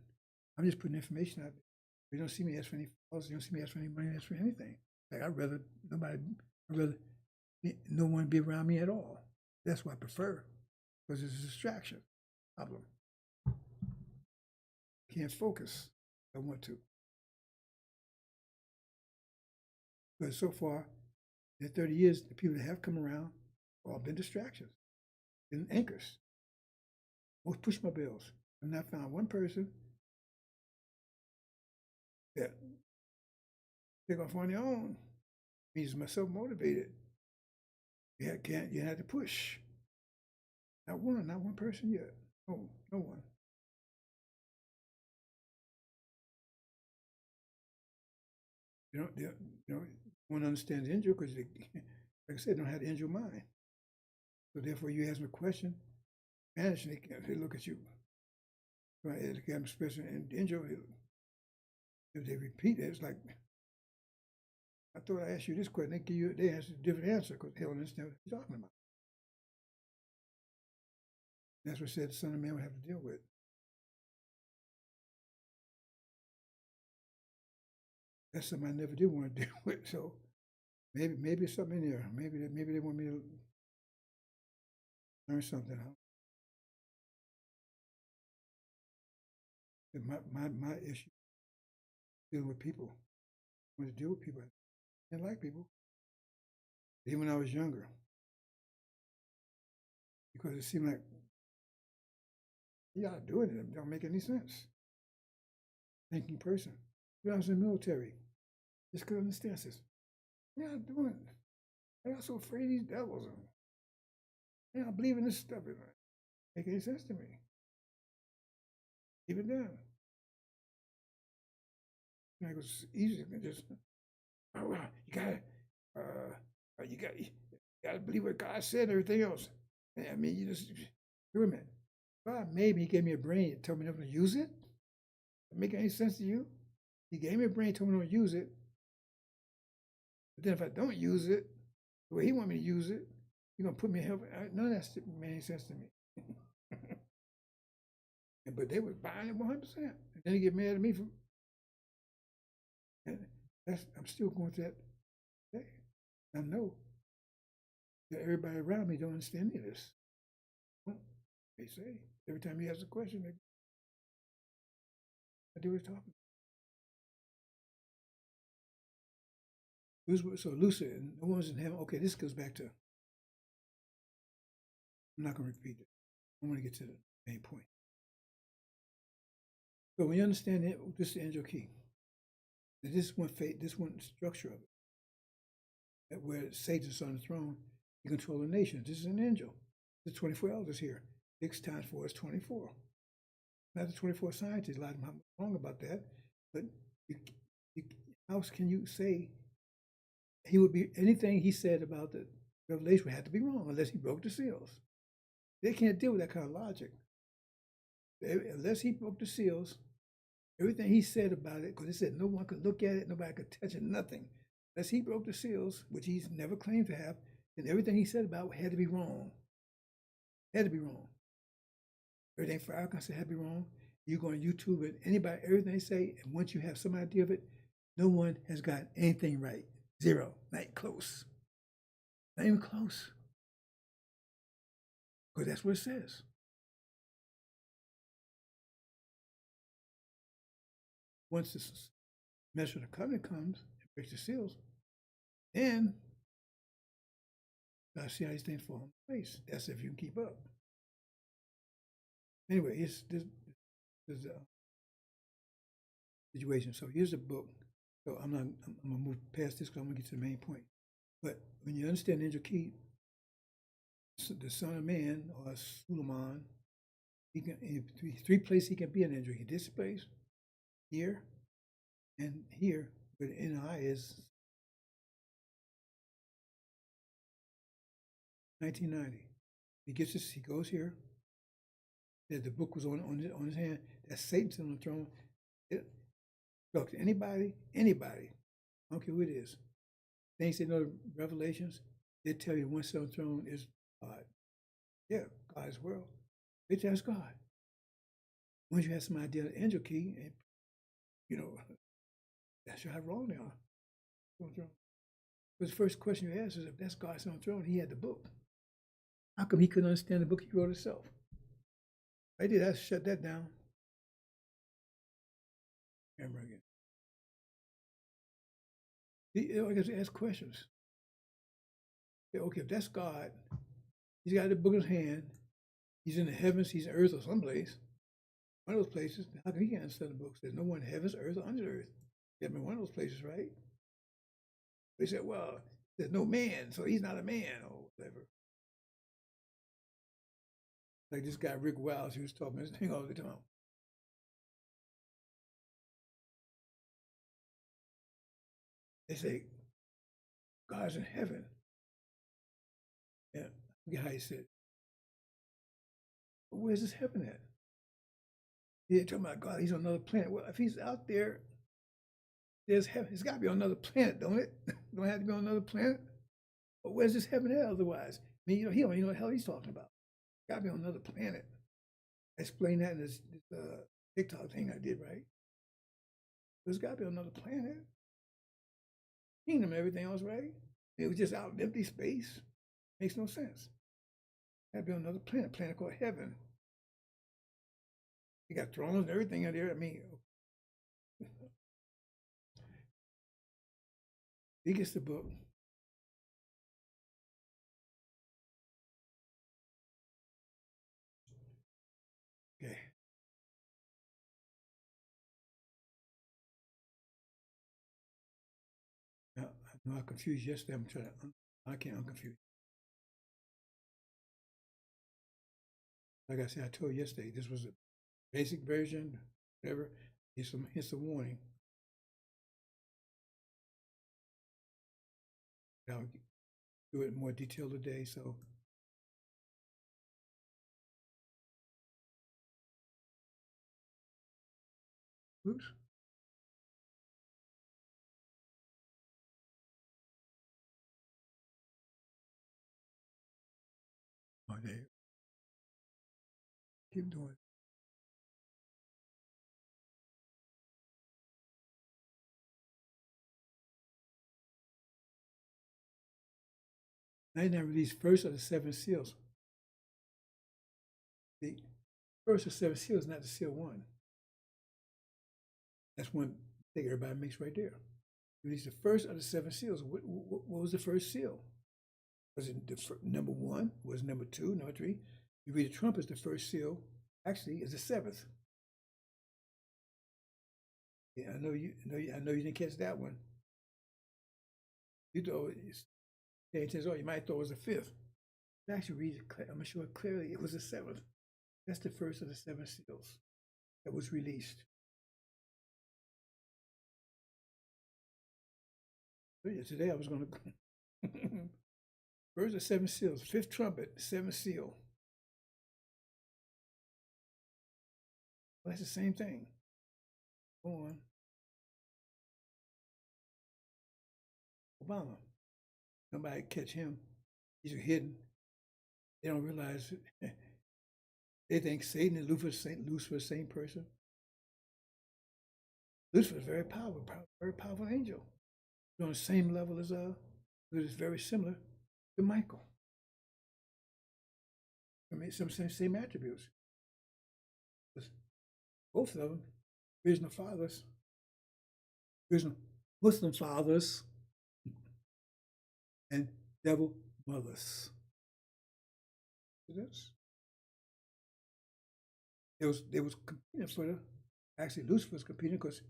I'm just putting information out there. You don't see me ask for any followers. You don't see me ask for any money, ask for anything. Like I'd rather no one be around me at all. That's what I prefer, because it's a distraction problem. Can't focus. I want to. But so far, in 30 years, the people that have come around have all been distractions, been anchors. Most push my bills. I've not found one person that take off on their own. Means myself motivated. You had to push. Not one person yet. No, no one. You don't want to understand the angel because, like I said, they don't have the angel mind. So therefore, you ask them a question, Spanish, and they look at you. Right? They have especially in angel. If they repeat it, it's like, I thought I asked you this question. They answer a different answer because they don't understand what you're talking about. That's what said the Son of Man would have to deal with. That's something I never did want to deal with. So maybe it's something in there. Maybe they want me to learn something. My issue dealing with people. I want to deal with people. I didn't like people. Even when I was younger. Because it seemed like you gotta do it. It don't make any sense. Thinking person. When I was in the military, just couldn't understand this. Yeah, I'm doing it. I got so afraid of these devils. Yeah, I believe in this stuff. It doesn't make any sense to me. Even then. It was easy to just, oh, you gotta believe what God said and everything else. I mean, you just, wait a minute. God made me, He gave me a brain, told me never to use it. Does it make any sense to you? He gave me a brain, told me not to use it. But then if I don't use it, the way He want me to use it, He's gonna put me in hell. None of that made any sense to me. But they was buying it 100%. And then He get mad at me for. And I'm still going through that today. I know that everybody around me don't understand any of this. They say every time He asks a question, I do what He's talking. So lucid, and no one's in heaven. Okay, this goes back to. I'm not going to repeat it. I want to get to the main point. So when you understand it, this is the angel key. And this one fate, this one structure of it. That where Satan's on the throne, he controls the nations. This is an angel. The 24 elders here. 6 times 4 is 24. Not the 24 scientists. A lot of them are wrong about that. But you, you, how can you say he would be anything he said about the revelation would have to be wrong unless he broke the seals? They can't deal with that kind of logic. Unless he broke the seals, everything he said about it, because he said no one could look at it, nobody could touch it, nothing. Unless he broke the seals, which he's never claimed to have, then everything he said about it had to be wrong. Had to be wrong. Everything Farrakhan said had to be wrong. You go on YouTube and anybody, everything they say, and once you have some idea of it, no one has got anything right. Zero. Not close. Not even close. Because that's what it says. Once this measure of the covenant comes and breaks the seals, then I see how these things fall in place. That's if you can keep up. Anyway, it's this situation. So here's the book. So I'm gonna move past this because I'm gonna get to the main point. But when you understand Angel Key, the Son of Man or Suleiman, he can three places he can be an angel. He this place, here, and here. But NI is 1990. He gets this. He goes here. That the book was on his hand. That Satan's on the throne. Talk to anybody. I don't care who it is. Things they know Revelations. They tell you one on the throne is God. Yeah, God's world. They tell us God. Once you have some idea of the angel key, and, that's how wrong they are. But the first question you ask is if that's God's on the throne, he had the book. How come he couldn't understand the book he wrote himself? I did. I shut that down. Remember again. I guess ask questions. Yeah, okay, if that's God, he's got the book in his hand. He's in the heavens. He's in earth or someplace. One of those places. How come he can't understand the book? There's no one in heavens, earth, or under earth. Yeah, I mean, one of those places, right? They said, well, there's no man, so he's not a man or whatever. Like this guy, Rick Wiles, he was talking this thing all the time. They say, God's in heaven. Yeah, look how he said. But where's this heaven at? They're talking about God, he's on another planet. Well, if he's out there, there's heaven. It's got to be on another planet, don't it? Don't have to be on another planet? But where's this heaven at otherwise? I mean, he don't even know what the hell he's talking about. Got to be on another planet. I explained that in this TikTok thing I did, right? There's got to be on another planet. Kingdom, everything else, right? It was just out in empty space. Makes no sense. Got to be on another planet called heaven. You got thrones and everything in there. I mean, he gets the book. Okay. Now, I know I confused yesterday. I'm trying to, I can't unconfuse. Like I said, I told you yesterday, this was a basic version, whatever. Here's a warning. I'll do it in more detail today. So, oops. Oh, there. Keep doing it. I didn't release first of the 7 seals. The first of 7 seals, not the seal 1. That's one thing everybody makes right there. He released the first of the seven seals. What was the first seal? Was it number one? Was number two? Number three? You read the trumpets, the first seal actually is the seventh. Yeah, I know you. I know you didn't catch that one. You thought paying attention. Oh, you might thought it was the fifth. Actually, read it. I'm gonna show it clearly. It was the seventh. That's the first of the seven seals that was released. So yeah, today I was going to first of seven seals, fifth trumpet, seventh seal. Well, that's the same thing. Go on. Obama. Nobody catch him. He's hidden. They don't realize. They think Satan and Lucifer the same person. Lucifer is very powerful, very powerful angel. He's on the same level as but it's very similar to Michael. I mean, some same attributes. Both of them, original fathers, original Muslim fathers, and devil mothers. That's they was competing for the. Actually, Lucifer was competing because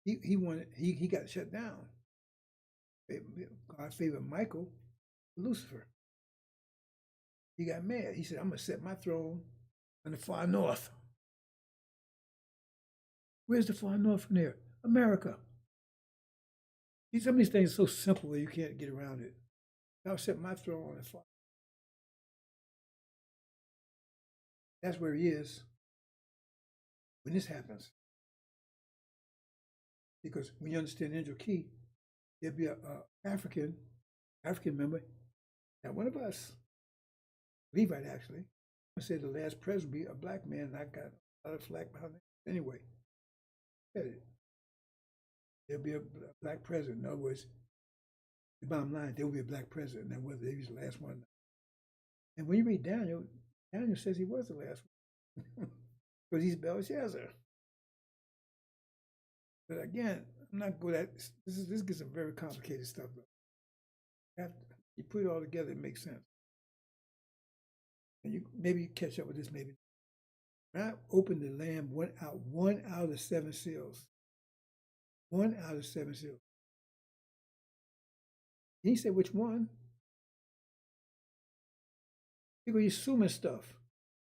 he wanted he got shut down. God favored Michael, Lucifer. He got mad. He said, "I'm gonna set my throne in the far north." Where's the far north from there? America. See, some of these things are so simple that you can't get around it. I'll set my throne on the far. That's where he is when this happens. Because when you understand Angel Key, there'll be a African member, not one of us, Levite actually. I said the last president will be a black man, and I got a lot of flack behind it. Anyway, there'll be a black president. In other words, the bottom line, there will be a black president. Now, whether he was the last one. And when you read Daniel, Daniel says he was the last one because he's Belshazzar. But again, I'm not good at this. Gets some very complicated stuff. But you put it all together, it makes sense. And you maybe catch up with this. Maybe when I opened the Lamb, one out of the seven seals. One out of seven seals. He said, which one? People assuming stuff.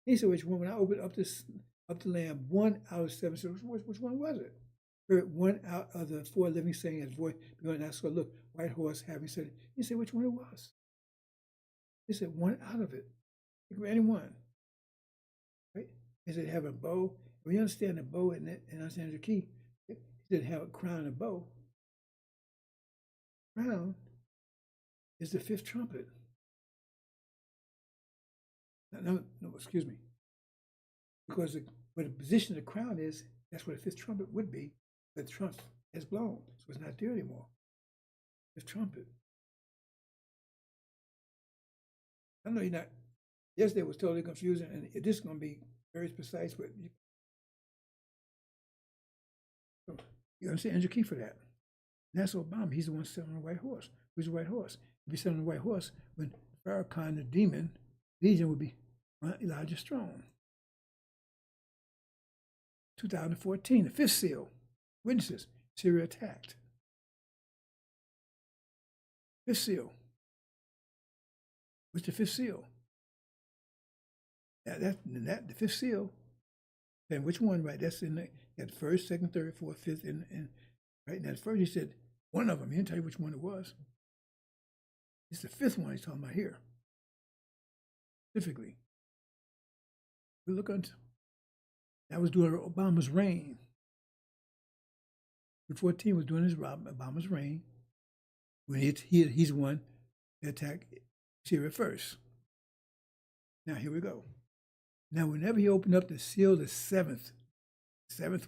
He said, which one? When I opened up the Lamb, one out of seven seals. Which one was it? Heard one out of the four living saying his voice beyond that. So look, white horse having said it. He said, which one it was? He said, one out of it. Any one. Right? He said, have a bow. When you understand the bow and understand the key, he said, have a crown and a bow. Crown is the fifth trumpet. No, excuse me. Because where the position of the crown is, that's where the fifth trumpet would be. But the trump has blown, so it's not there anymore. Fifth trumpet. I know you're not. Yesterday was totally confusing, and this is going to be very precise, but you understand Andrew Key for that. And that's Obama. He's the one sitting on a white horse. Who's a white horse? If he's sitting on a white horse, when Farrakhan, the demon, Legion would be on Elijah's throne. 2014, the fifth seal. Witnesses, Syria attacked. Fifth seal. What's the fifth seal? The fifth seal. And which one, right? That's in the first, second, third, fourth, fifth, and right now. At first, he said one of them. He didn't tell you which one it was. It's the fifth one he's talking about here, specifically. We look on. That was during Obama's reign. 2014 was during Obama's reign, when he's the one that attacked Syria first. Now here we go. Now whenever he opened up the seal, the seventh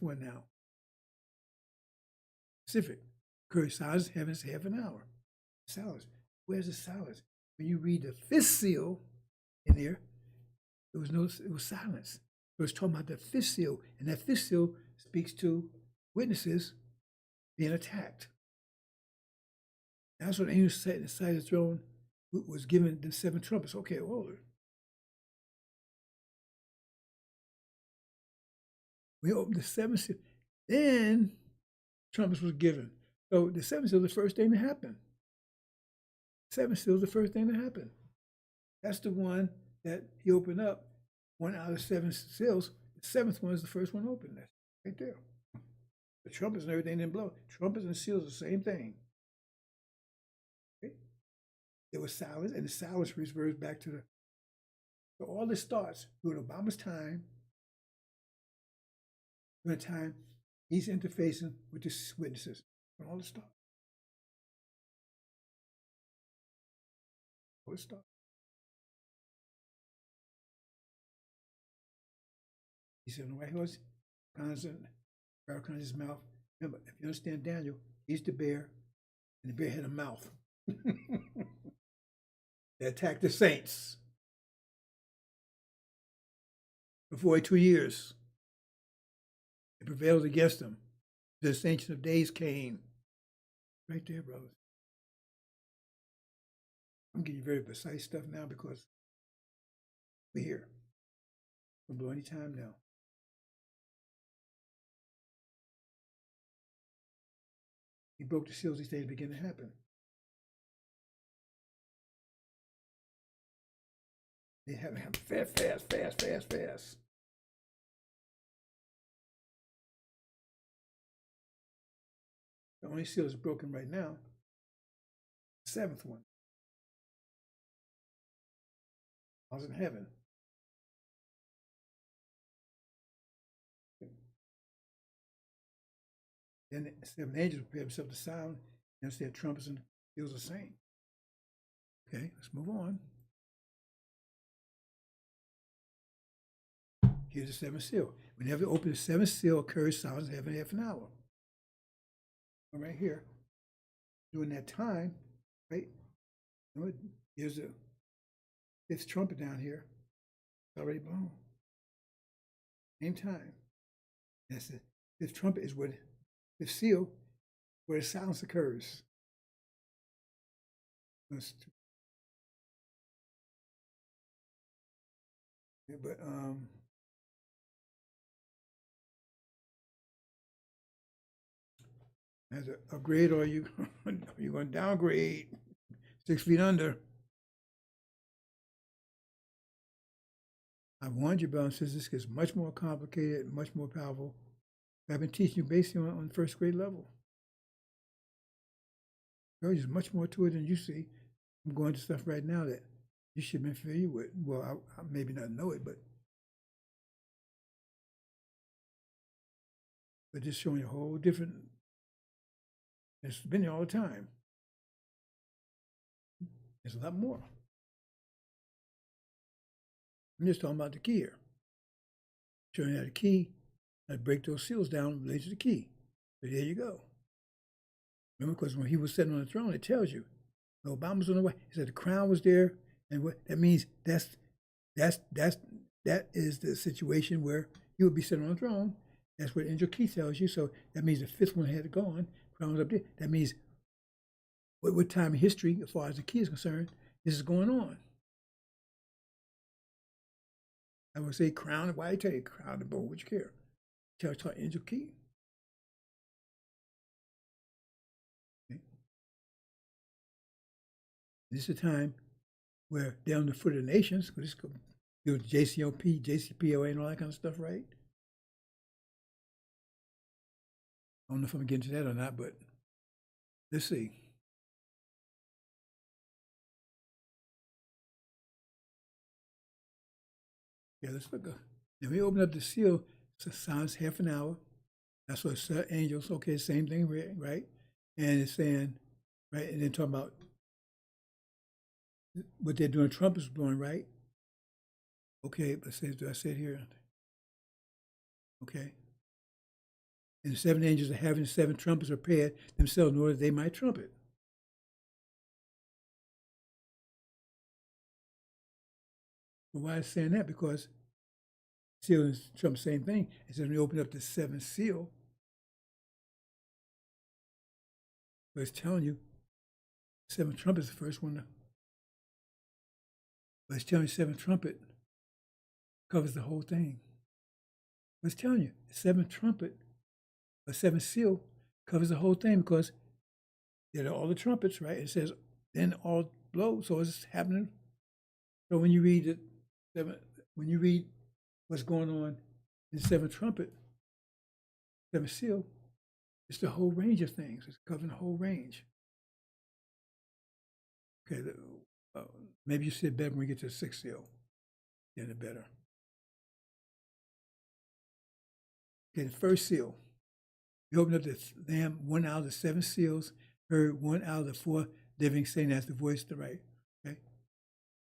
one now, specific, occurred silence, heavens, half an hour. Silence. Where's the silence? When you read the fifth seal in there, it was silence. So it's talking about the fifth seal, and that fifth seal speaks to witnesses being attacked. That's what the angel sat inside the throne was given the 7 trumpets. Okay, hold it. We opened the 7th seal. Then trumpets was given. So the 7th seal is the first thing to happen. 7th seal is the first thing to happen. That's the one that he opened up. One out of 7 seals. The 7th one is the first one opened. That's right there. The trumpets and everything didn't blow. Trumpets and seals are the same thing. Okay? It was silence, and the silence reverts back to the. So all this starts during Obama's time. During the time he's interfacing with the witnesses. And all this stuff. All this stuff. He said, on the White Horse, Pharaoh comes his mouth. Remember, if you understand Daniel, he's the bear, and the bear had a mouth. They attacked the saints for 42 years. It prevailed against them. This Ancient of Days came. Right there, brothers. I'm giving you very precise stuff now because we're here. Don't blow any time now. He broke the seals, these things begin to happen. They have to happen fast. The only seal is broken right now. The 7th one. I was in heaven. Then the 7 angels prepared themselves to sound, and said trumpets and seals the same. Okay, let's move on. Here's the 7th seal. Whenever you open the 7th seal, occurs silence in heaven half an hour. Right here. During that time, right? Here's the 5th trumpet down here. It's already blown. Same time. That's the 5th trumpet is where the seal, where the silence occurs. But as a upgrade, or you you're going to downgrade 6 feet under. I warned you, brothers and sisters, this gets much more complicated, much more powerful. I've been teaching you basically on first grade level. There's much more to it than you see. I'm going to stuff right now that you should be familiar with. Well, I maybe not know it, but just showing you a whole different. It's been there all the time. There's a lot more. I'm just talking about the key here. Showing you how the key, how to break those seals down related to the key. So there you go. Remember, because when he was sitting on the throne, it tells you. Obama's on the way. He said the crown was there, and what that means that is the situation where he would be sitting on the throne. That's what Angel Key tells you. So that means the 5th one had gone. Crown was up there. That means what time in history, as far as the key is concerned, this is going on. I would say crown. Why I tell you crown the bowl? What you care? Tell Angel Key. Okay. This is the time where down the foot of the nations, this go do JCOP, JCPOA, and all that kind of stuff, right? I don't know if I'm getting to that or not, but let's see. Yeah, let's look. Now we open up the seal. It sounds half an hour. That's what angels. Okay, same thing, right? And it's saying, right, and then talking about what they're doing. Trumpets blowing, right? Okay, but do I say it here? Okay. And the 7 angels are having 7 trumpets prepared themselves in order that they might trumpet. But why is it saying that? Because seal and trumpet, same thing. It says when you open up the 7th seal, but it's telling you Seventh trumpet is the first one. But it's telling you seventh trumpet covers the whole thing. But it's telling you the seventh trumpet, or seventh seal, covers the whole thing because there are all the trumpets, right? It says then all blow, so it's happening. So when you read when you read what's going on in the seventh trumpet, seventh seal, it's the whole range of things. It's covering the whole range. Okay, maybe you see it better when we get to the sixth seal. Then it better. Okay, the first seal. You open up the Lamb, one out of the seven seals, heard one out of the four living saying, that's the voice to the right. Okay.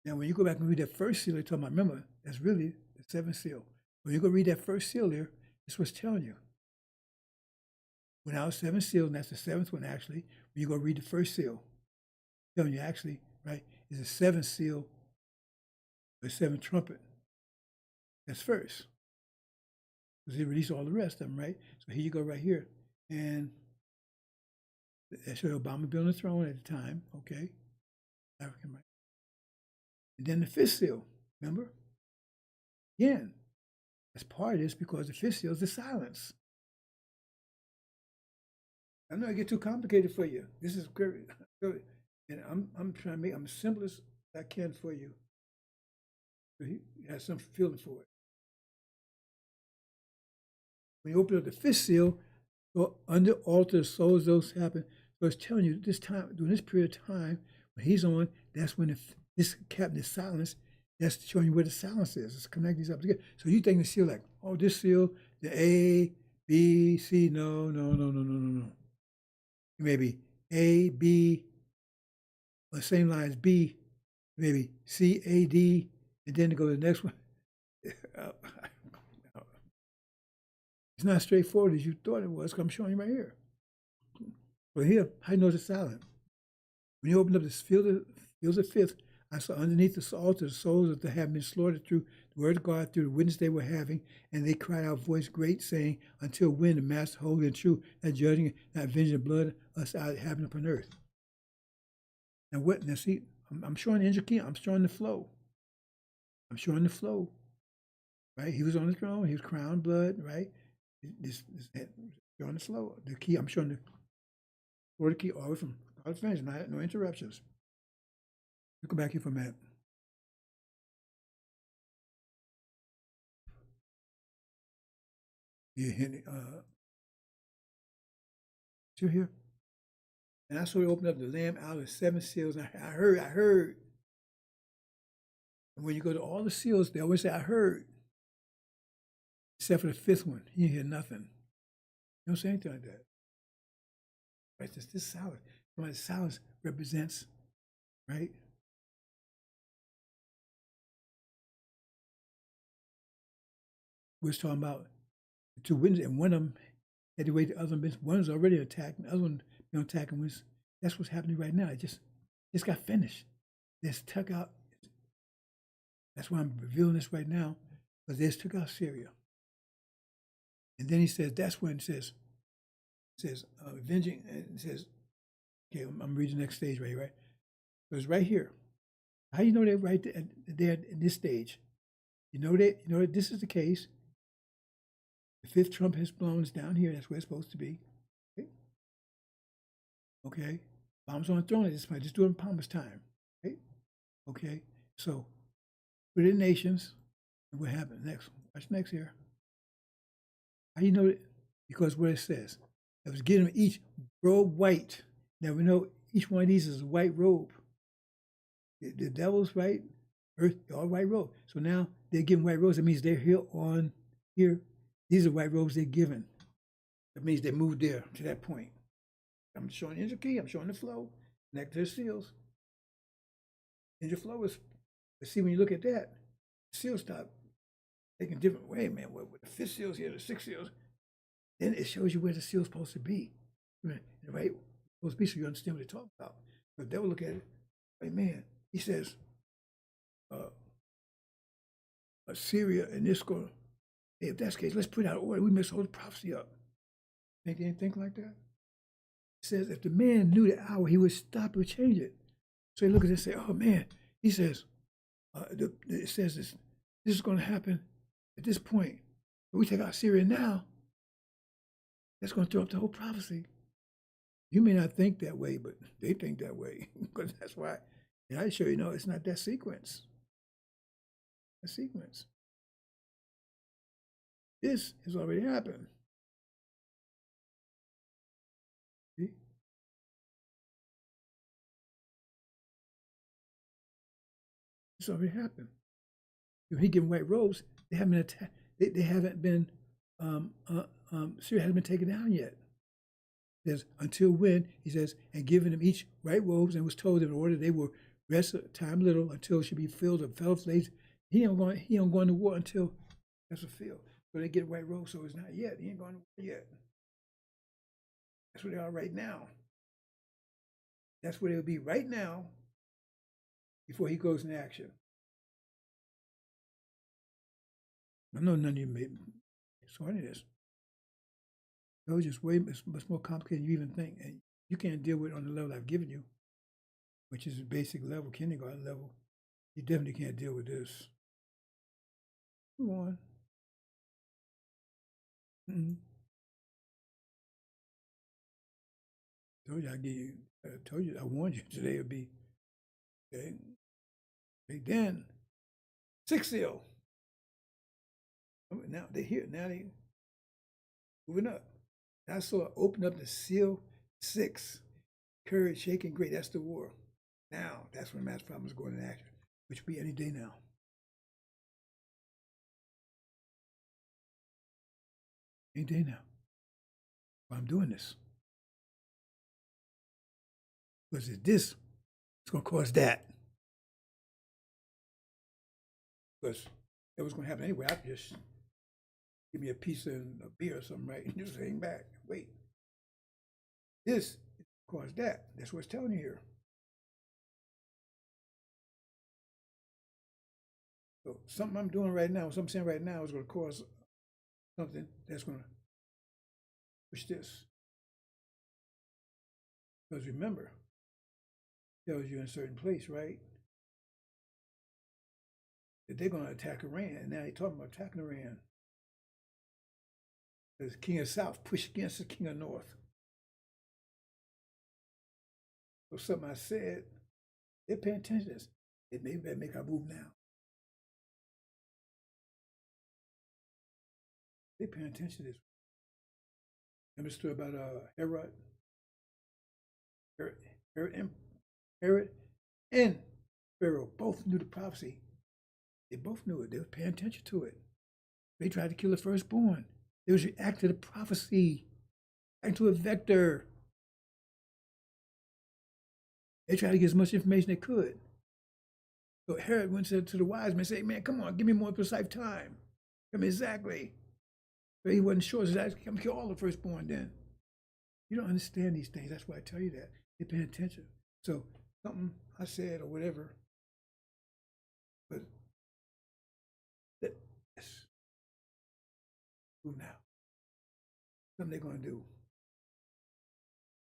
Now, when you go back and read that first seal, they're talking about, remember, that's really the seventh seal. When you go read that first seal there, this was telling you. One out of seven seals, and that's the seventh one actually. When you go read the first seal, telling you actually, right, is the seventh seal, the seventh trumpet. That's first. Because he released all the rest of them, right? So here you go right here. And that showed Obama being on the throne at the time, okay? African, right? And then the fifth seal, remember? Again, that's part of this because the fifth seal is the silence. I'm not gonna get too complicated for you. This is great. And I'm trying to make I'm simple as I can for you. So he has some feeling for it. When you open up the fifth seal, go under altar, the souls, those happen. So it's telling you this time, during this period of time, when he's on, that's when this captain is silence. That's showing you where the silence is. It's connecting these up together. So you think the seal like, oh, this seal, the A, B, C. No. Maybe A, B, or same line as B, maybe C, A, D, and then to go to the next one. It's not as straightforward as you thought it was, because I'm showing you right here. But here, how do you know it's silent? When you open up this field of fifth, I saw underneath the altar the souls that had been slaughtered through the word of God, through the witness they were having, and they cried out voice great, saying, until when the master holy and true, not judging, not avenging the blood us out happening upon earth. Now what? Now see, I'm showing the intricate, I'm showing the flow. I'm showing the flow, right? He was on the throne, he was crowned blood, right? This showing the flow. The key, I'm showing the key all the way from start to finish, no interruptions. Go back here for a minute. Yeah, still here. And I saw he opened up the Lamb out of the seven seals. And I heard. And when you go to all the seals, they always say, I heard. Except for the fifth one. You didn't hear nothing. You don't say anything like that. Right? This silence. The silence represents, right? We're talking about the two witnesses, and one of them had to wait the other one. One's already attacked, and the other one been attacking. That's what's happening right now. It just got finished. This took out. That's why I'm revealing this right now, because this took out Syria. And then he says, that's when it says, avenging, and it says, okay, I'm reading the next stage right here, right? So it's right here. How you know they're right there in this stage? You know that this is the case. The fifth trumpet has blown. It's down here. That's where it's supposed to be. Okay. Bombs on the throne at this point. Just doing Palmer's time. Right? Okay. So, for the nations, and what happened next? Watch next here. How you know that? Because what it says, it was giving them each robe white. Now we know each one of these is a white robe. The devils, right? Earth, all white robe. So now they're giving white robes. That means they're here on here. These are white robes they're given. That means they moved there to that point. I'm showing the key. I'm showing the flow. Next to the seals. And your flow is, see, when you look at that, the seals stop taking a different way, man. With the fifth seals here, the sixth seals, then it shows you where the seal's supposed to be. Right? Supposed to be so you understand what they're talking about. But they will look at it, like, man, he says, Assyria and this going, hey, if that's the case, let's put out order. We mess the whole prophecy up. Think they didn't think like that? says, if the man knew the hour, he would stop or change it. So he look at it and say, oh man, he says, it says this is going to happen at this point. If we take out Syria now, that's going to throw up the whole prophecy. You may not think that way, but they think that way. Because that's why. And I show you, no, it's not that sequence. That sequence. This has already happened. See? It's already happened. If he given white robes, they haven't been attacked. They haven't been. Syria hasn't been taken down yet. It says until when he says, and given them each white robes, and was told in order they will rest time little until it should be filled of fellow slaves. He ain't going to war until that's fulfilled. So they get white robes, so it's not yet. He ain't going to war yet. That's where they are right now. That's where they'll be right now before he goes into action. I know none of you made sort of this. It was just way much more complicated than you even think. And you can't deal with it on the level I've given you, which is a basic level, kindergarten level. You definitely can't deal with this. Move on. Told you, I warned you today would be, okay. Then, sixth seal. Now they're here. Now they moving up. I saw it open up the seal 6. Courage, shaking, great. That's the war. Now, that's when mass problems going into action, which will be any day now. Any day now. Why I'm doing this. Because it's this, it's going to cause that. Because it was going to happen anyway. I could just give me a piece of a beer or something, right? And just hang back. Wait. This caused that. That's what it's telling you here. So something I'm doing right now, something I'm saying right now is going to cause something that's going to push this. Because remember, it tells you in a certain place, right? That they're going to attack Iran. And now they're talking about attacking Iran. Because the king of South pushed against the king of North. So something I said, they're paying attention to this. It may better make our move now. They're paying attention to this. Remember the story about Herod? Herod and Pharaoh both knew the prophecy. They both knew it. They were paying attention to it. They tried to kill the firstborn. They was reacting to the prophecy, acting to a vector. They tried to get as much information they could. So Herod went to the wise men and said, man, come on, give me more precise time. Tell me exactly. But he wasn't sure. So I come kill all the firstborn then. You don't understand these things. That's why I tell you that. They're paying attention. So something I said or whatever, but yes. Move now. Something they're going to do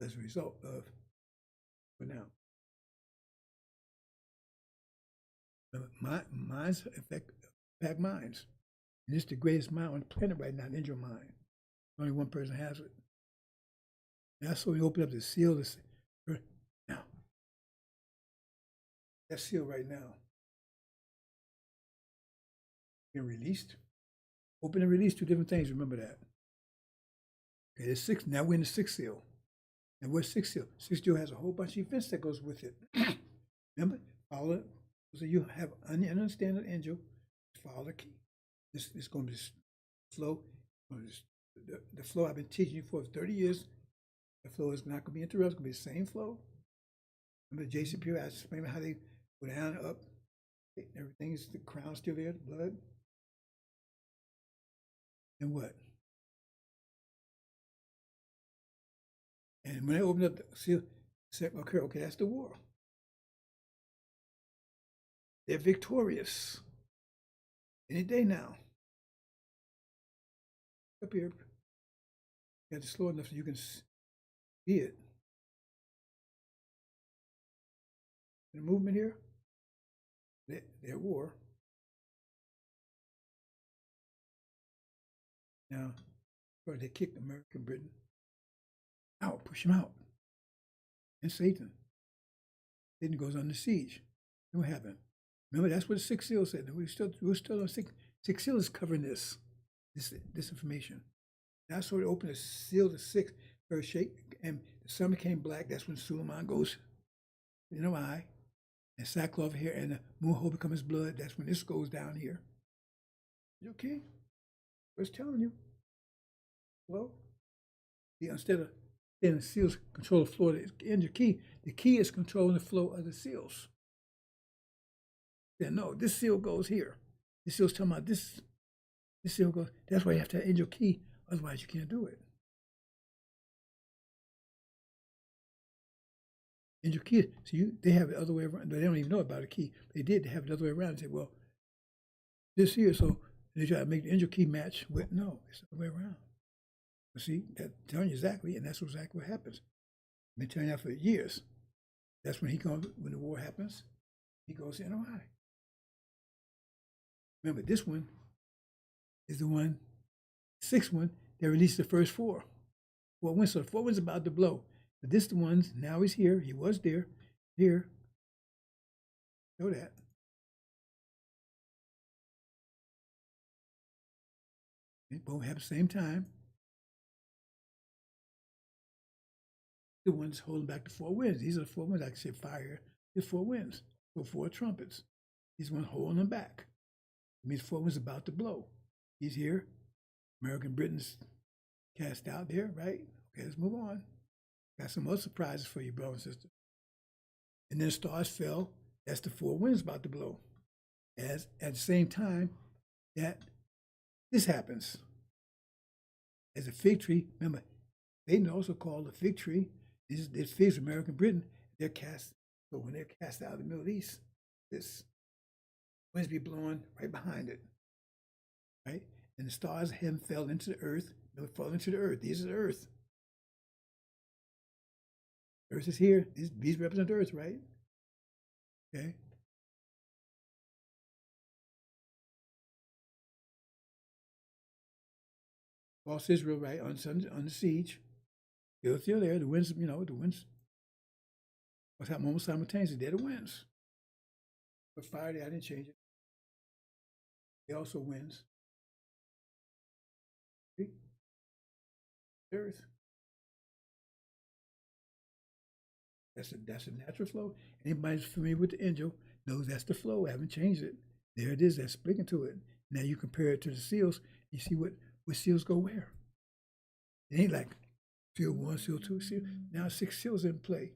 as a result of, for now. Minds affect minds. And it's the greatest mind on the planet right now, in your mind. Only one person has it. And that's when we open up the seal now. That seal right now being released. Open and release, 2 different things. Remember that. Okay, there's 6. Now we're in the 6th seal. And what's 6th seal? 6th seal has a whole bunch of events that goes with it. Remember, follow it. So you have an understanding angel. Follow the key. This is going to be flow. The flow I've been teaching you for 30 years. The flow is not going to be interrupted. It's going to be the same flow. Remember JCP, I explained how they go down, up. Everything is, the crown still there, the blood. And what? And when I opened up the seal, said, okay, that's the war. They're victorious. Any day now. Up here. You got to slow enough so you can see it. The movement here, they're at war. Now, or they kicked America and Britain out, push them out. And Satan goes under siege. And what happened? Remember, that's what the Sixth Seal said. We're still on Sixth Seal is covering this information. That's what opened the seal the sixth first shake, and the sun became black. That's when Suleiman goes in the eye, and sackcloth here, and the moon hole becomes blood. That's when this goes down here. You okay? I was telling you. Well, see, instead of saying the seals control the flow of the engine key, the key is controlling the flow of the seals. Then no, this seal goes here. This seal's talking about this seal goes. That's why you have to have angel key, otherwise you can't do it. Angel key, so they have it the other way around. They don't even know about a key. They did have it the other way around and say, well, this here, so they try to make the angel key match with, no, it's the other way around. But see, that's telling you exactly, and that's exactly what happens. I've been telling you that for years. That's when when the war happens, he goes in NOI. Remember, this one is the one, sixth one, that released the first four. 4 winds, so the 4 winds about to blow. But this the ones, now he's here, he was there, here. Know that. They both have the same time. The ones holding back the 4 winds. These are the 4 winds. Like I said, fire. There's 4 winds. So 4 trumpets. These ones holding them back. It means 4 winds about to blow. He's here. American Britain's cast out there, right? Okay, let's move on. Got some other surprises for you, brother and sister. And then the stars fell. That's the 4 winds about to blow. As at the same time that this happens. As a fig tree, remember, Satan also called the fig tree. This figs American Britain. They're cast. So when they're cast out of the Middle East, this winds be blowing right behind it, right? And the stars of him fell into the earth. They fell into the earth. These are the earth. Earth is here. These represent the earth, right? Okay. False Israel, right, on the siege. They're still there. The winds, the winds. What's happening almost simultaneously? They're the winds. But fire, I didn't change it. They also winds. See? Earth. That's a natural flow. Anybody who's familiar with the angel knows that's the flow. I haven't changed it. There it is. That's speaking to it. Now you compare it to the seals. You see what seals go where. It ain't like seal 1, seal 2, seal. Now 6 seals in play.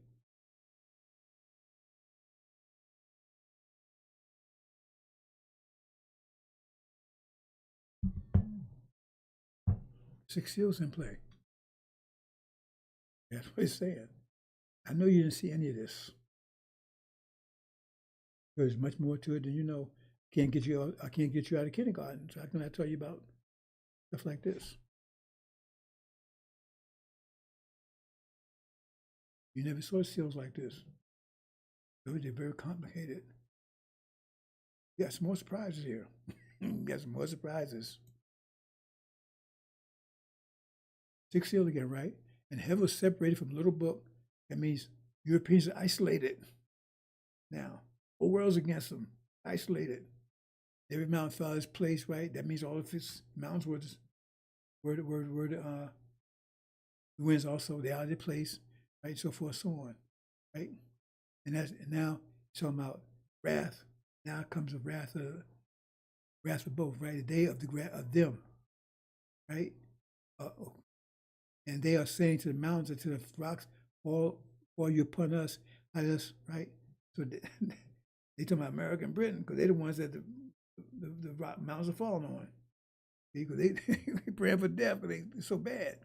Six seals in play. That's what it's saying. I know you didn't see any of this. There's much more to it than you know. I can't get you out of kindergarten, so how can I tell you about stuff like this? You never saw seals like this. They're very complicated. You got some more surprises here. You got some more surprises. 6 seals again, right? And heaven was separated from the little book. That means Europeans are isolated. Now, whole world's against them, isolated. Every mountain fell its place, right? That means all of its mountains were the winds also, they are the place, right? So forth, so on, right? And now it's talking about wrath. Now comes the wrath of both, right? The day of them, right? And they are saying to the mountains and to the rocks, fall you upon us, hide us, right? So they talking about American Britain because they're the ones that the rock mountains are falling on. Because they praying for death because they're so bad,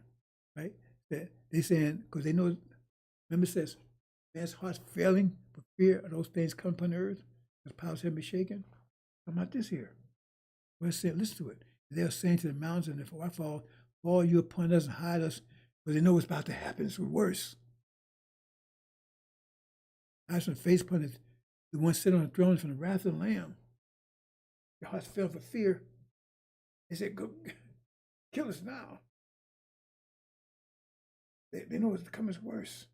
right? That they saying, because they know, remember it says, man's heart's failing for fear of those things come upon the earth, his powers have been shaken. How about this here? Well, it said, listen to it. They're saying to the mountains and the waterfall, fall you upon us and hide us, because they know what's about to happen. It's worse. I have some face upon the one sitting on the throne from the wrath of the Lamb. Their hearts fell for fear. They said, "Go kill us now." They know what's coming worse.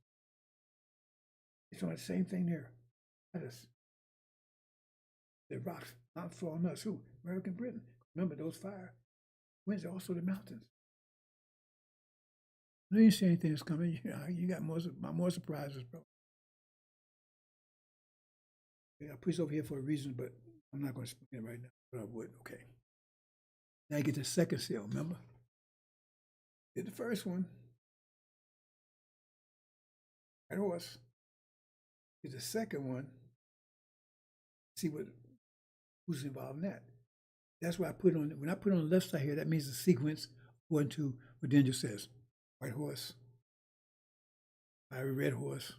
It's on the same thing there. Let us. The rocks not fall on us. Who? American Britain. Remember those fire winds are also the mountains. No, you didn't see anything that's coming. You got more surprises, bro. I put this over here for a reason, but I'm not going to speak it right now. But I would. Okay. Now you get the second seal. Remember? Did the first one. White horse. Get the second one. See who's involved in that. That's why I put on, when I put on the left side here, that means the sequence according to what Daniel says. White horse, fiery red horse,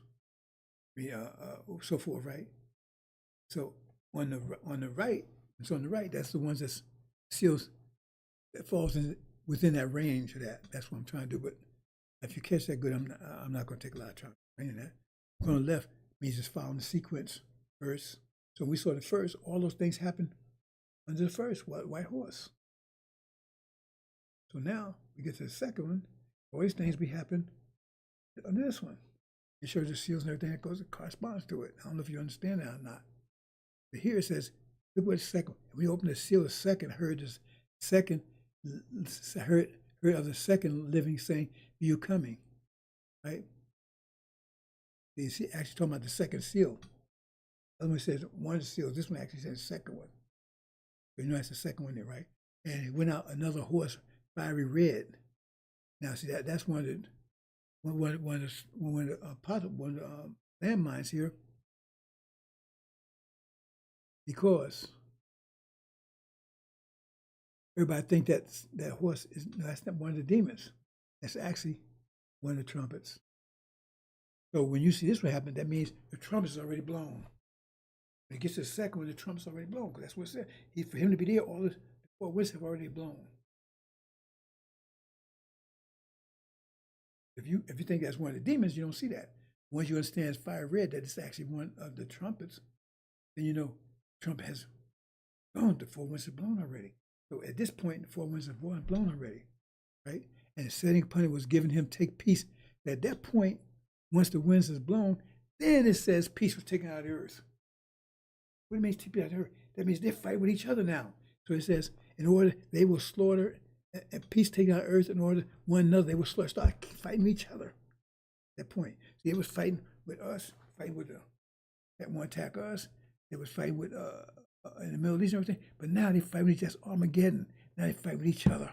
so forth, right? So on the right, it's on the right, that's the ones that seals, that falls within that range of that. That's what I'm trying to do. But if you catch that good, I'm not going to take a lot of time explaining that. On the left means it's following the sequence first. So we saw the first, all those things happen under the first white horse. So now we get to the second one. All these things be happen under this one. It shows the seals and everything that corresponds to it. I don't know if you understand that or not. But here it says, look what the second. When we open the seal, the second heard of the second living saying, "Are you coming?" Right? You see, actually talking about the second seal. The other one says one of the seals. This one actually says the second one. But you know that's the second one there, right? And it went out another horse, fiery red. Now see that's one of the landmines here, because everybody think that horse is that's not one of the demons. That's actually one of the trumpets. So when you see this one happen, that means the trumpet is already blown. When it gets to the second one, the trumpet's already blown, because that's what it said. For him to be there, all the four winds have already blown. If you think that's one of the demons, you don't see that. Once you understand it's fire red, that it's actually one of the trumpets, then you know the trumpet has blown. The four winds have blown already. So at this point, the four winds have blown already, right? And the setting upon it was given him take peace. At that point, once the winds is blown, then it says peace was taken out of the earth. What do you mean take peace out of the earth? That means they fight with each other now. So it says, in order they will slaughter, and peace taken out of earth, in order one another, they will start fighting with each other. At that point, see, they was fighting with us, fighting with that one attack us. They was fighting with in the Middle East and everything. But now they fight with each other. That's Armageddon. Now they fight with each other.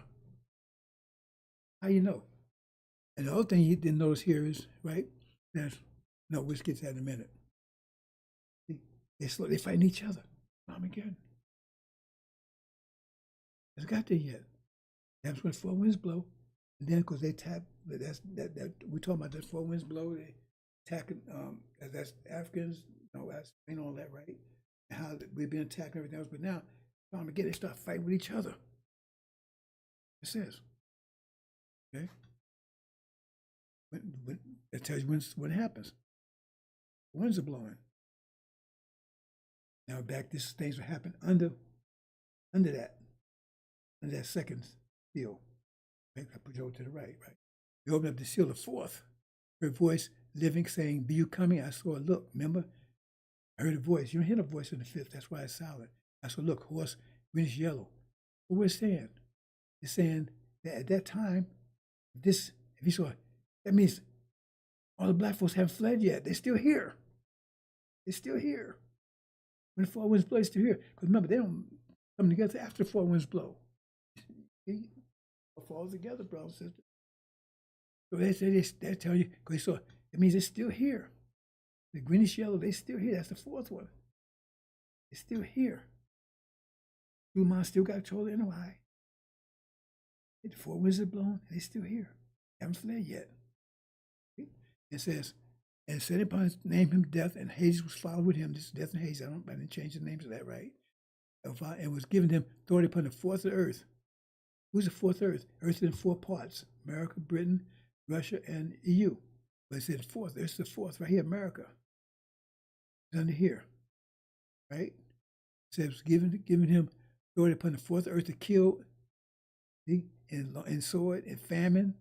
How you know? And the other thing you didn't notice here is, right? We'll get to that in a minute. They fighting each other. Armageddon. It's got there yet. That's when four winds blow. And then, because they tap, we're talking about that four winds blow, they attacking, that's Africans, that's Spain, all that, right? And how we've been attacking everything else. But now, Armageddon, they start fighting with each other. It says. Okay? It tells you when it happens. Winds are blowing. Now back, these things will happen under that second seal. Right? I put you over to the right. You open up the seal, the fourth. Her voice living, saying, "Be you coming?" I saw a look. Remember? I heard a voice. You don't hear the voice in the fifth. That's why it's silent. I saw, look, horse, greenish yellow. But what it's saying? It's saying that at that time, if you saw, that means all the black folks haven't fled yet. They're still here. They're still here. When the four winds blow, they're still here. Because remember, they don't come together after the four winds blow. It falls together, brothers and sisters. So they tell you, because so it means they're still here. The greenish yellow, they're still here. That's the fourth one. They're still here. Blue Mountain still got control of the NOI. The four winds are blown, and they're still here. They haven't fled yet. It says, and set upon his name him death, and Hades was followed with him. This is death and Hades. I didn't change the names of that, right? And was given them authority upon the fourth of the earth. Who's the fourth earth? Earth is in four parts: America, Britain, Russia, and EU. But it said fourth. There's the fourth right here, America. It's under here. right? Says giving him authority upon the fourth earth to kill, see, and sword and famine,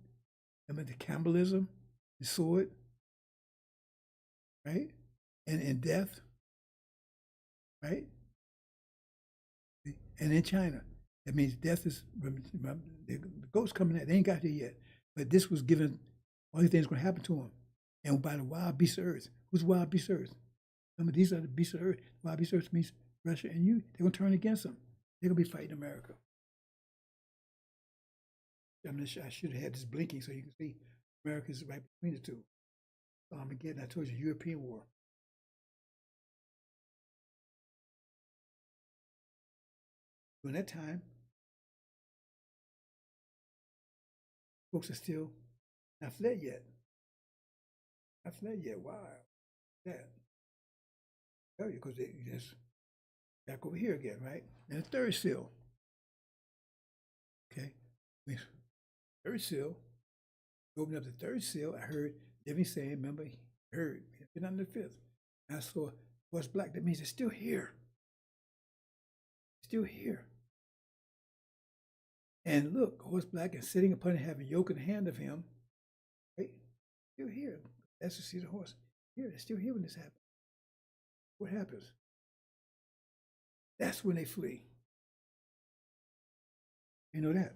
I mean the cannibalism, the sword, right? And death, right? And in China, that means death is the ghosts coming out. They ain't got there yet, but this was given. All these things going to happen to them, and by the wild beasts of earth. Who's wild beasts of earth? Remember, these are the beasts of earth. Wild beasts of earth means Russia and you. They're going to turn against them. They're going to be fighting America. I should have had this blinking so you can see America's right between the two. Again, I told you, European war. During that time, folks are still not fled yet. Not fled yet. Why? That. Tell you, because they just back over here again, right? And the third seal. Okay. Third seal. Open up the third seal. I heard living saying, remember, he heard, been on the fifth. I saw what's black. That means it's still here. Still here. And look, horse black and sitting upon it, having yoke in the hand of him. Right? Still here. That's to see the horse. Here, they're still here when this happens. What happens? That's when they flee. You know that.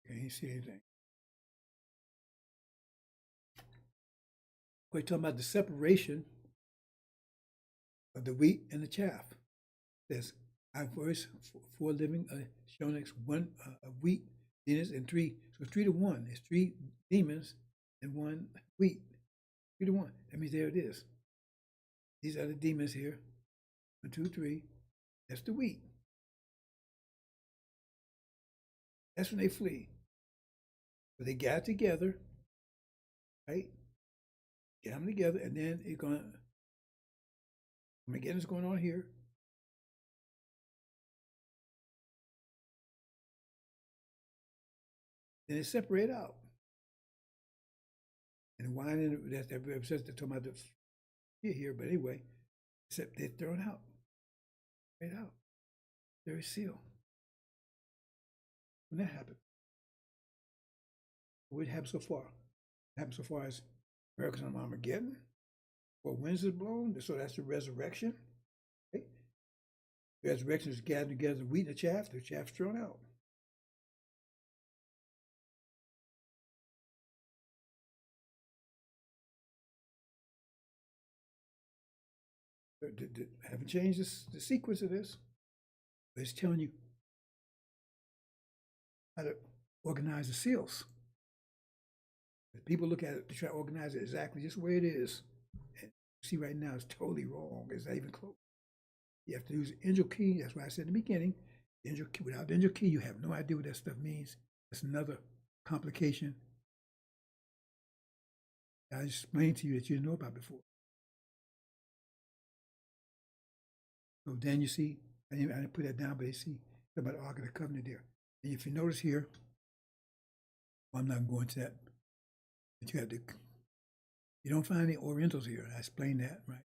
You can't see anything. We're talking about the separation of the wheat and the chaff. There's verse 4 living shown as one wheat, demons, and three. So 3 to 1. It's 3 demons and 1 wheat. 3 to 1. That means there it is. These are the demons here. 1, 2, 3. That's the wheat. That's when they flee. So they gather together, right? Get them together, and then it's going. Again, it's going on here. Then they separate out. And the wine, that represents, they're talking about the here, but anyway, except they're thrown out. Right out. They're sealed. When that happened, what happened so far? What happened so far as America's on Armageddon? Well, winds is blown, so that's the resurrection. Right? The resurrection is gathered together the wheat and the chaff's thrown out. I haven't changed the sequence of this, but it's telling you how to organize the seals. If people look at it to try to organize it exactly just the way it is, and see right now it's totally wrong. It's not even close. You have to use the angel key. That's why I said in the beginning, angel key. Without the angel key, you have no idea what that stuff means. That's another complication I explained to you that you didn't know about before. So then you see, I didn't put that down, but you see about the Ark of the Covenant there. And if you notice here, well, I'm not going to that, but you don't find any Orientals here. I explained that, right?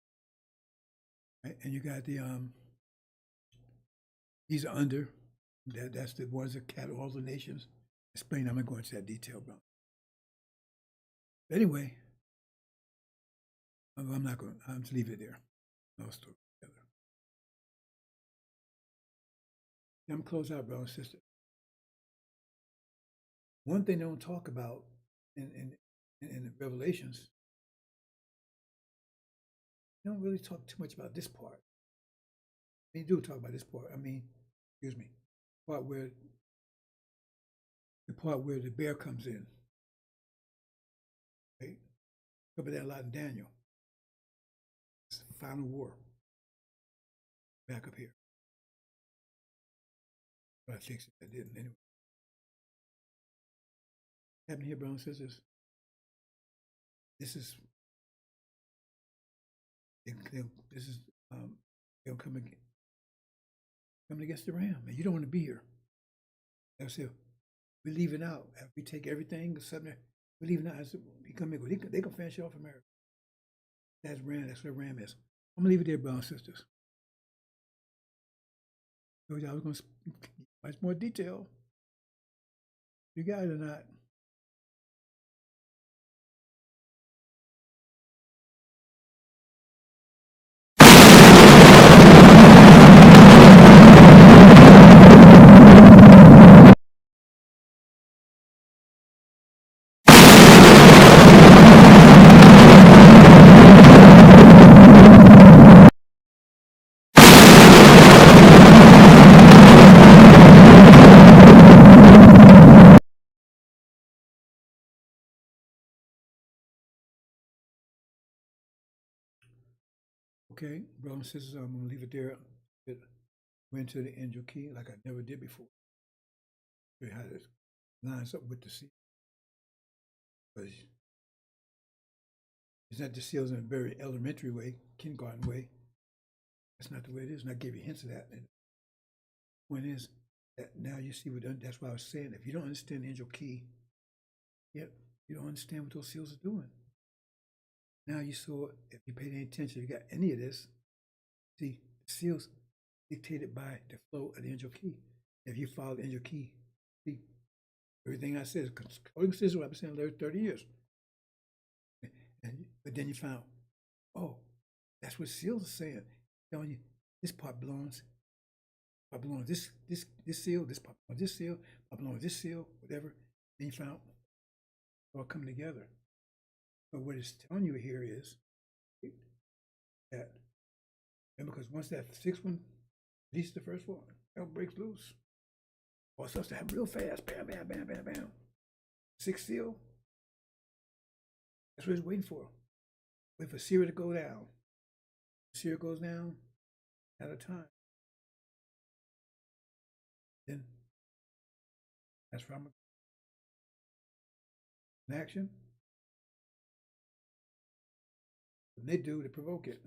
Right? And you got these are under, that's the ones that cattle all the nations. Explain, I'm not going into that detail, bro. But anyway, I'm not going, I'm just leave it there. I'll still together. I'm going to close out, brother and sister. One thing they don't talk about in the Revelations, they don't really talk too much about this part. They do talk about this part. I mean, excuse me, the part where the bear comes in. Right? Cover that a lot in Daniel. It's the final war. Back up here. But I fixed it. I didn't anyway. What happened here, brothers and sisters? This is they'll come again. Coming against the ram, and you don't want to be here. That's it. We're leaving out. We take everything, Believe it or not, I said, he come here, they can finish off America. That's RAM. That's what RAM is. I'm gonna leave it there, brothers and sisters. So I was gonna much more detail. You got it or not? Okay, brothers and sisters, I'm gonna leave it there. It went to the angel key like I never did before. Show you how it lines up with the seal. But it's not the seals in a very elementary way, kindergarten way. That's not the way it is. And I gave you hints of that. And the point is that now you see what that's why I was saying. If you don't understand the angel key, yet you don't understand what those seals are doing. Now you saw, if you paid any attention, if you got any of this, see, the seals dictated by the flow of the angel key. If you follow the angel key, see, everything I said, according to what I've been saying for 30 years. But then you found, oh, that's what seals are saying. Telling you this part belongs this seal, this part belongs this seal, part belongs this seal, whatever. Then you found all coming together. But what it's telling you here is that, and because once that sixth one releases the first one, hell breaks loose. All stuff to happen real fast. Bam, bam, bam, bam, bam. Sixth seal. That's what it's waiting for. Wait for Syria to go down. Syria goes down at a time. Then that's from an action. When they do, they provoke it.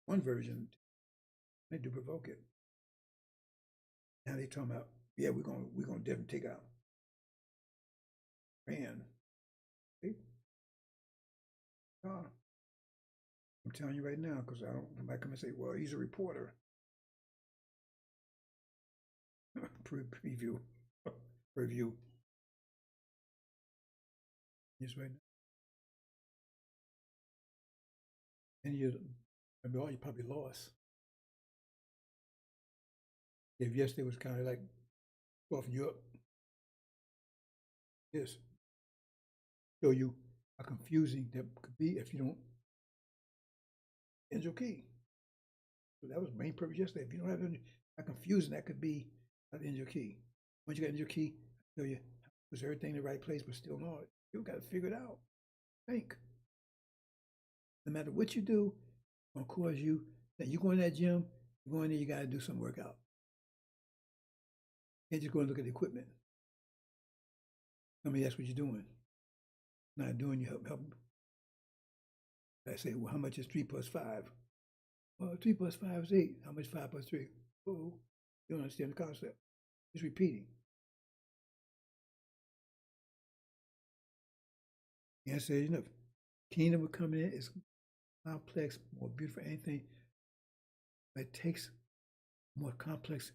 One version, they do provoke it. Now they talking about, yeah, we're gonna definitely take out Iran. See? I'm telling you right now, because I don't come back and say, well, he's a reporter. Preview. Review. Yes, right now. And you probably lost. If yesterday was kind of like off Europe, yes, show you how confusing that could be if you don't angel key. So that was the main purpose yesterday. If you don't have any, how confusing that could be at the angel key. Once you got angel key, I show you was everything in the right place, but still not. You got to figure it out. Think. No matter what you do, it's gonna cause you that you go in that gym, you go in there, you gotta do some workout. You can't just go and look at the equipment. I mean, that's what you're doing. Not doing, you help. I say, well, how much is 3 plus 5? Well, 3 plus 5 is 8. How much 5 plus 3? Oh, you don't understand the concept. It's repeating. The answer is enough. Kingdom of coming in is complex, more beautiful than anything. But it takes more complex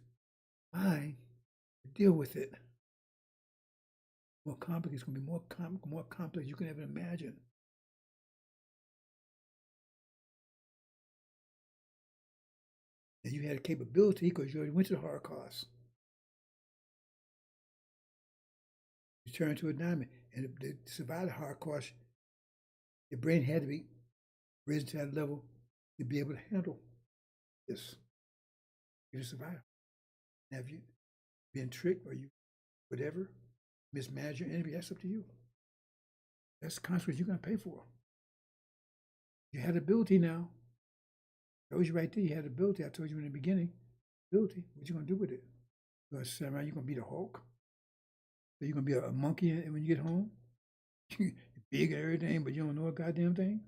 mind to deal with it. More complex. It's going to be more complex you can ever imagine. And you had a capability because you already went to the Holocaust. You turned to a diamond, and to survive the Holocaust, your brain had to be risen to that level to be able to handle this. You survive. Have you been tricked or you whatever, mismanage your enemy? That's up to you. That's the consequence you're going to pay for. You had ability now. I told you right there, you had ability. I told you in the beginning, ability. What you going to do with it? You're going to sit around, you're going to be the Hulk. So you're going to be a monkey when you get home. You're big and everything, but you don't know a goddamn thing.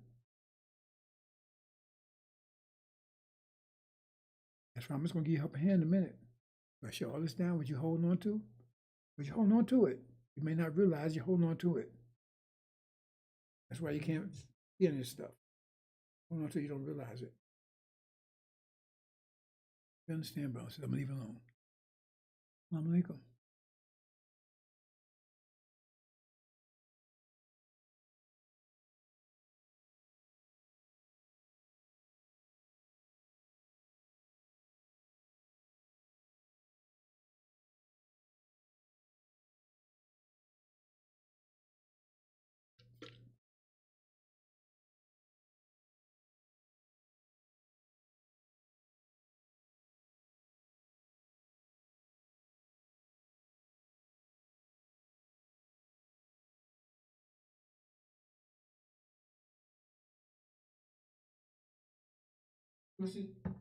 That's why I'm just going to give you a hand in a minute. I show all this down. What you holding on to? What you holding on to it? You may not realize you're holding on to it. That's why you can't see any stuff. Hold on to it, you don't realize it. You understand, bro? So I'm gonna leave it alone. Assalamu alaikum. Proceed.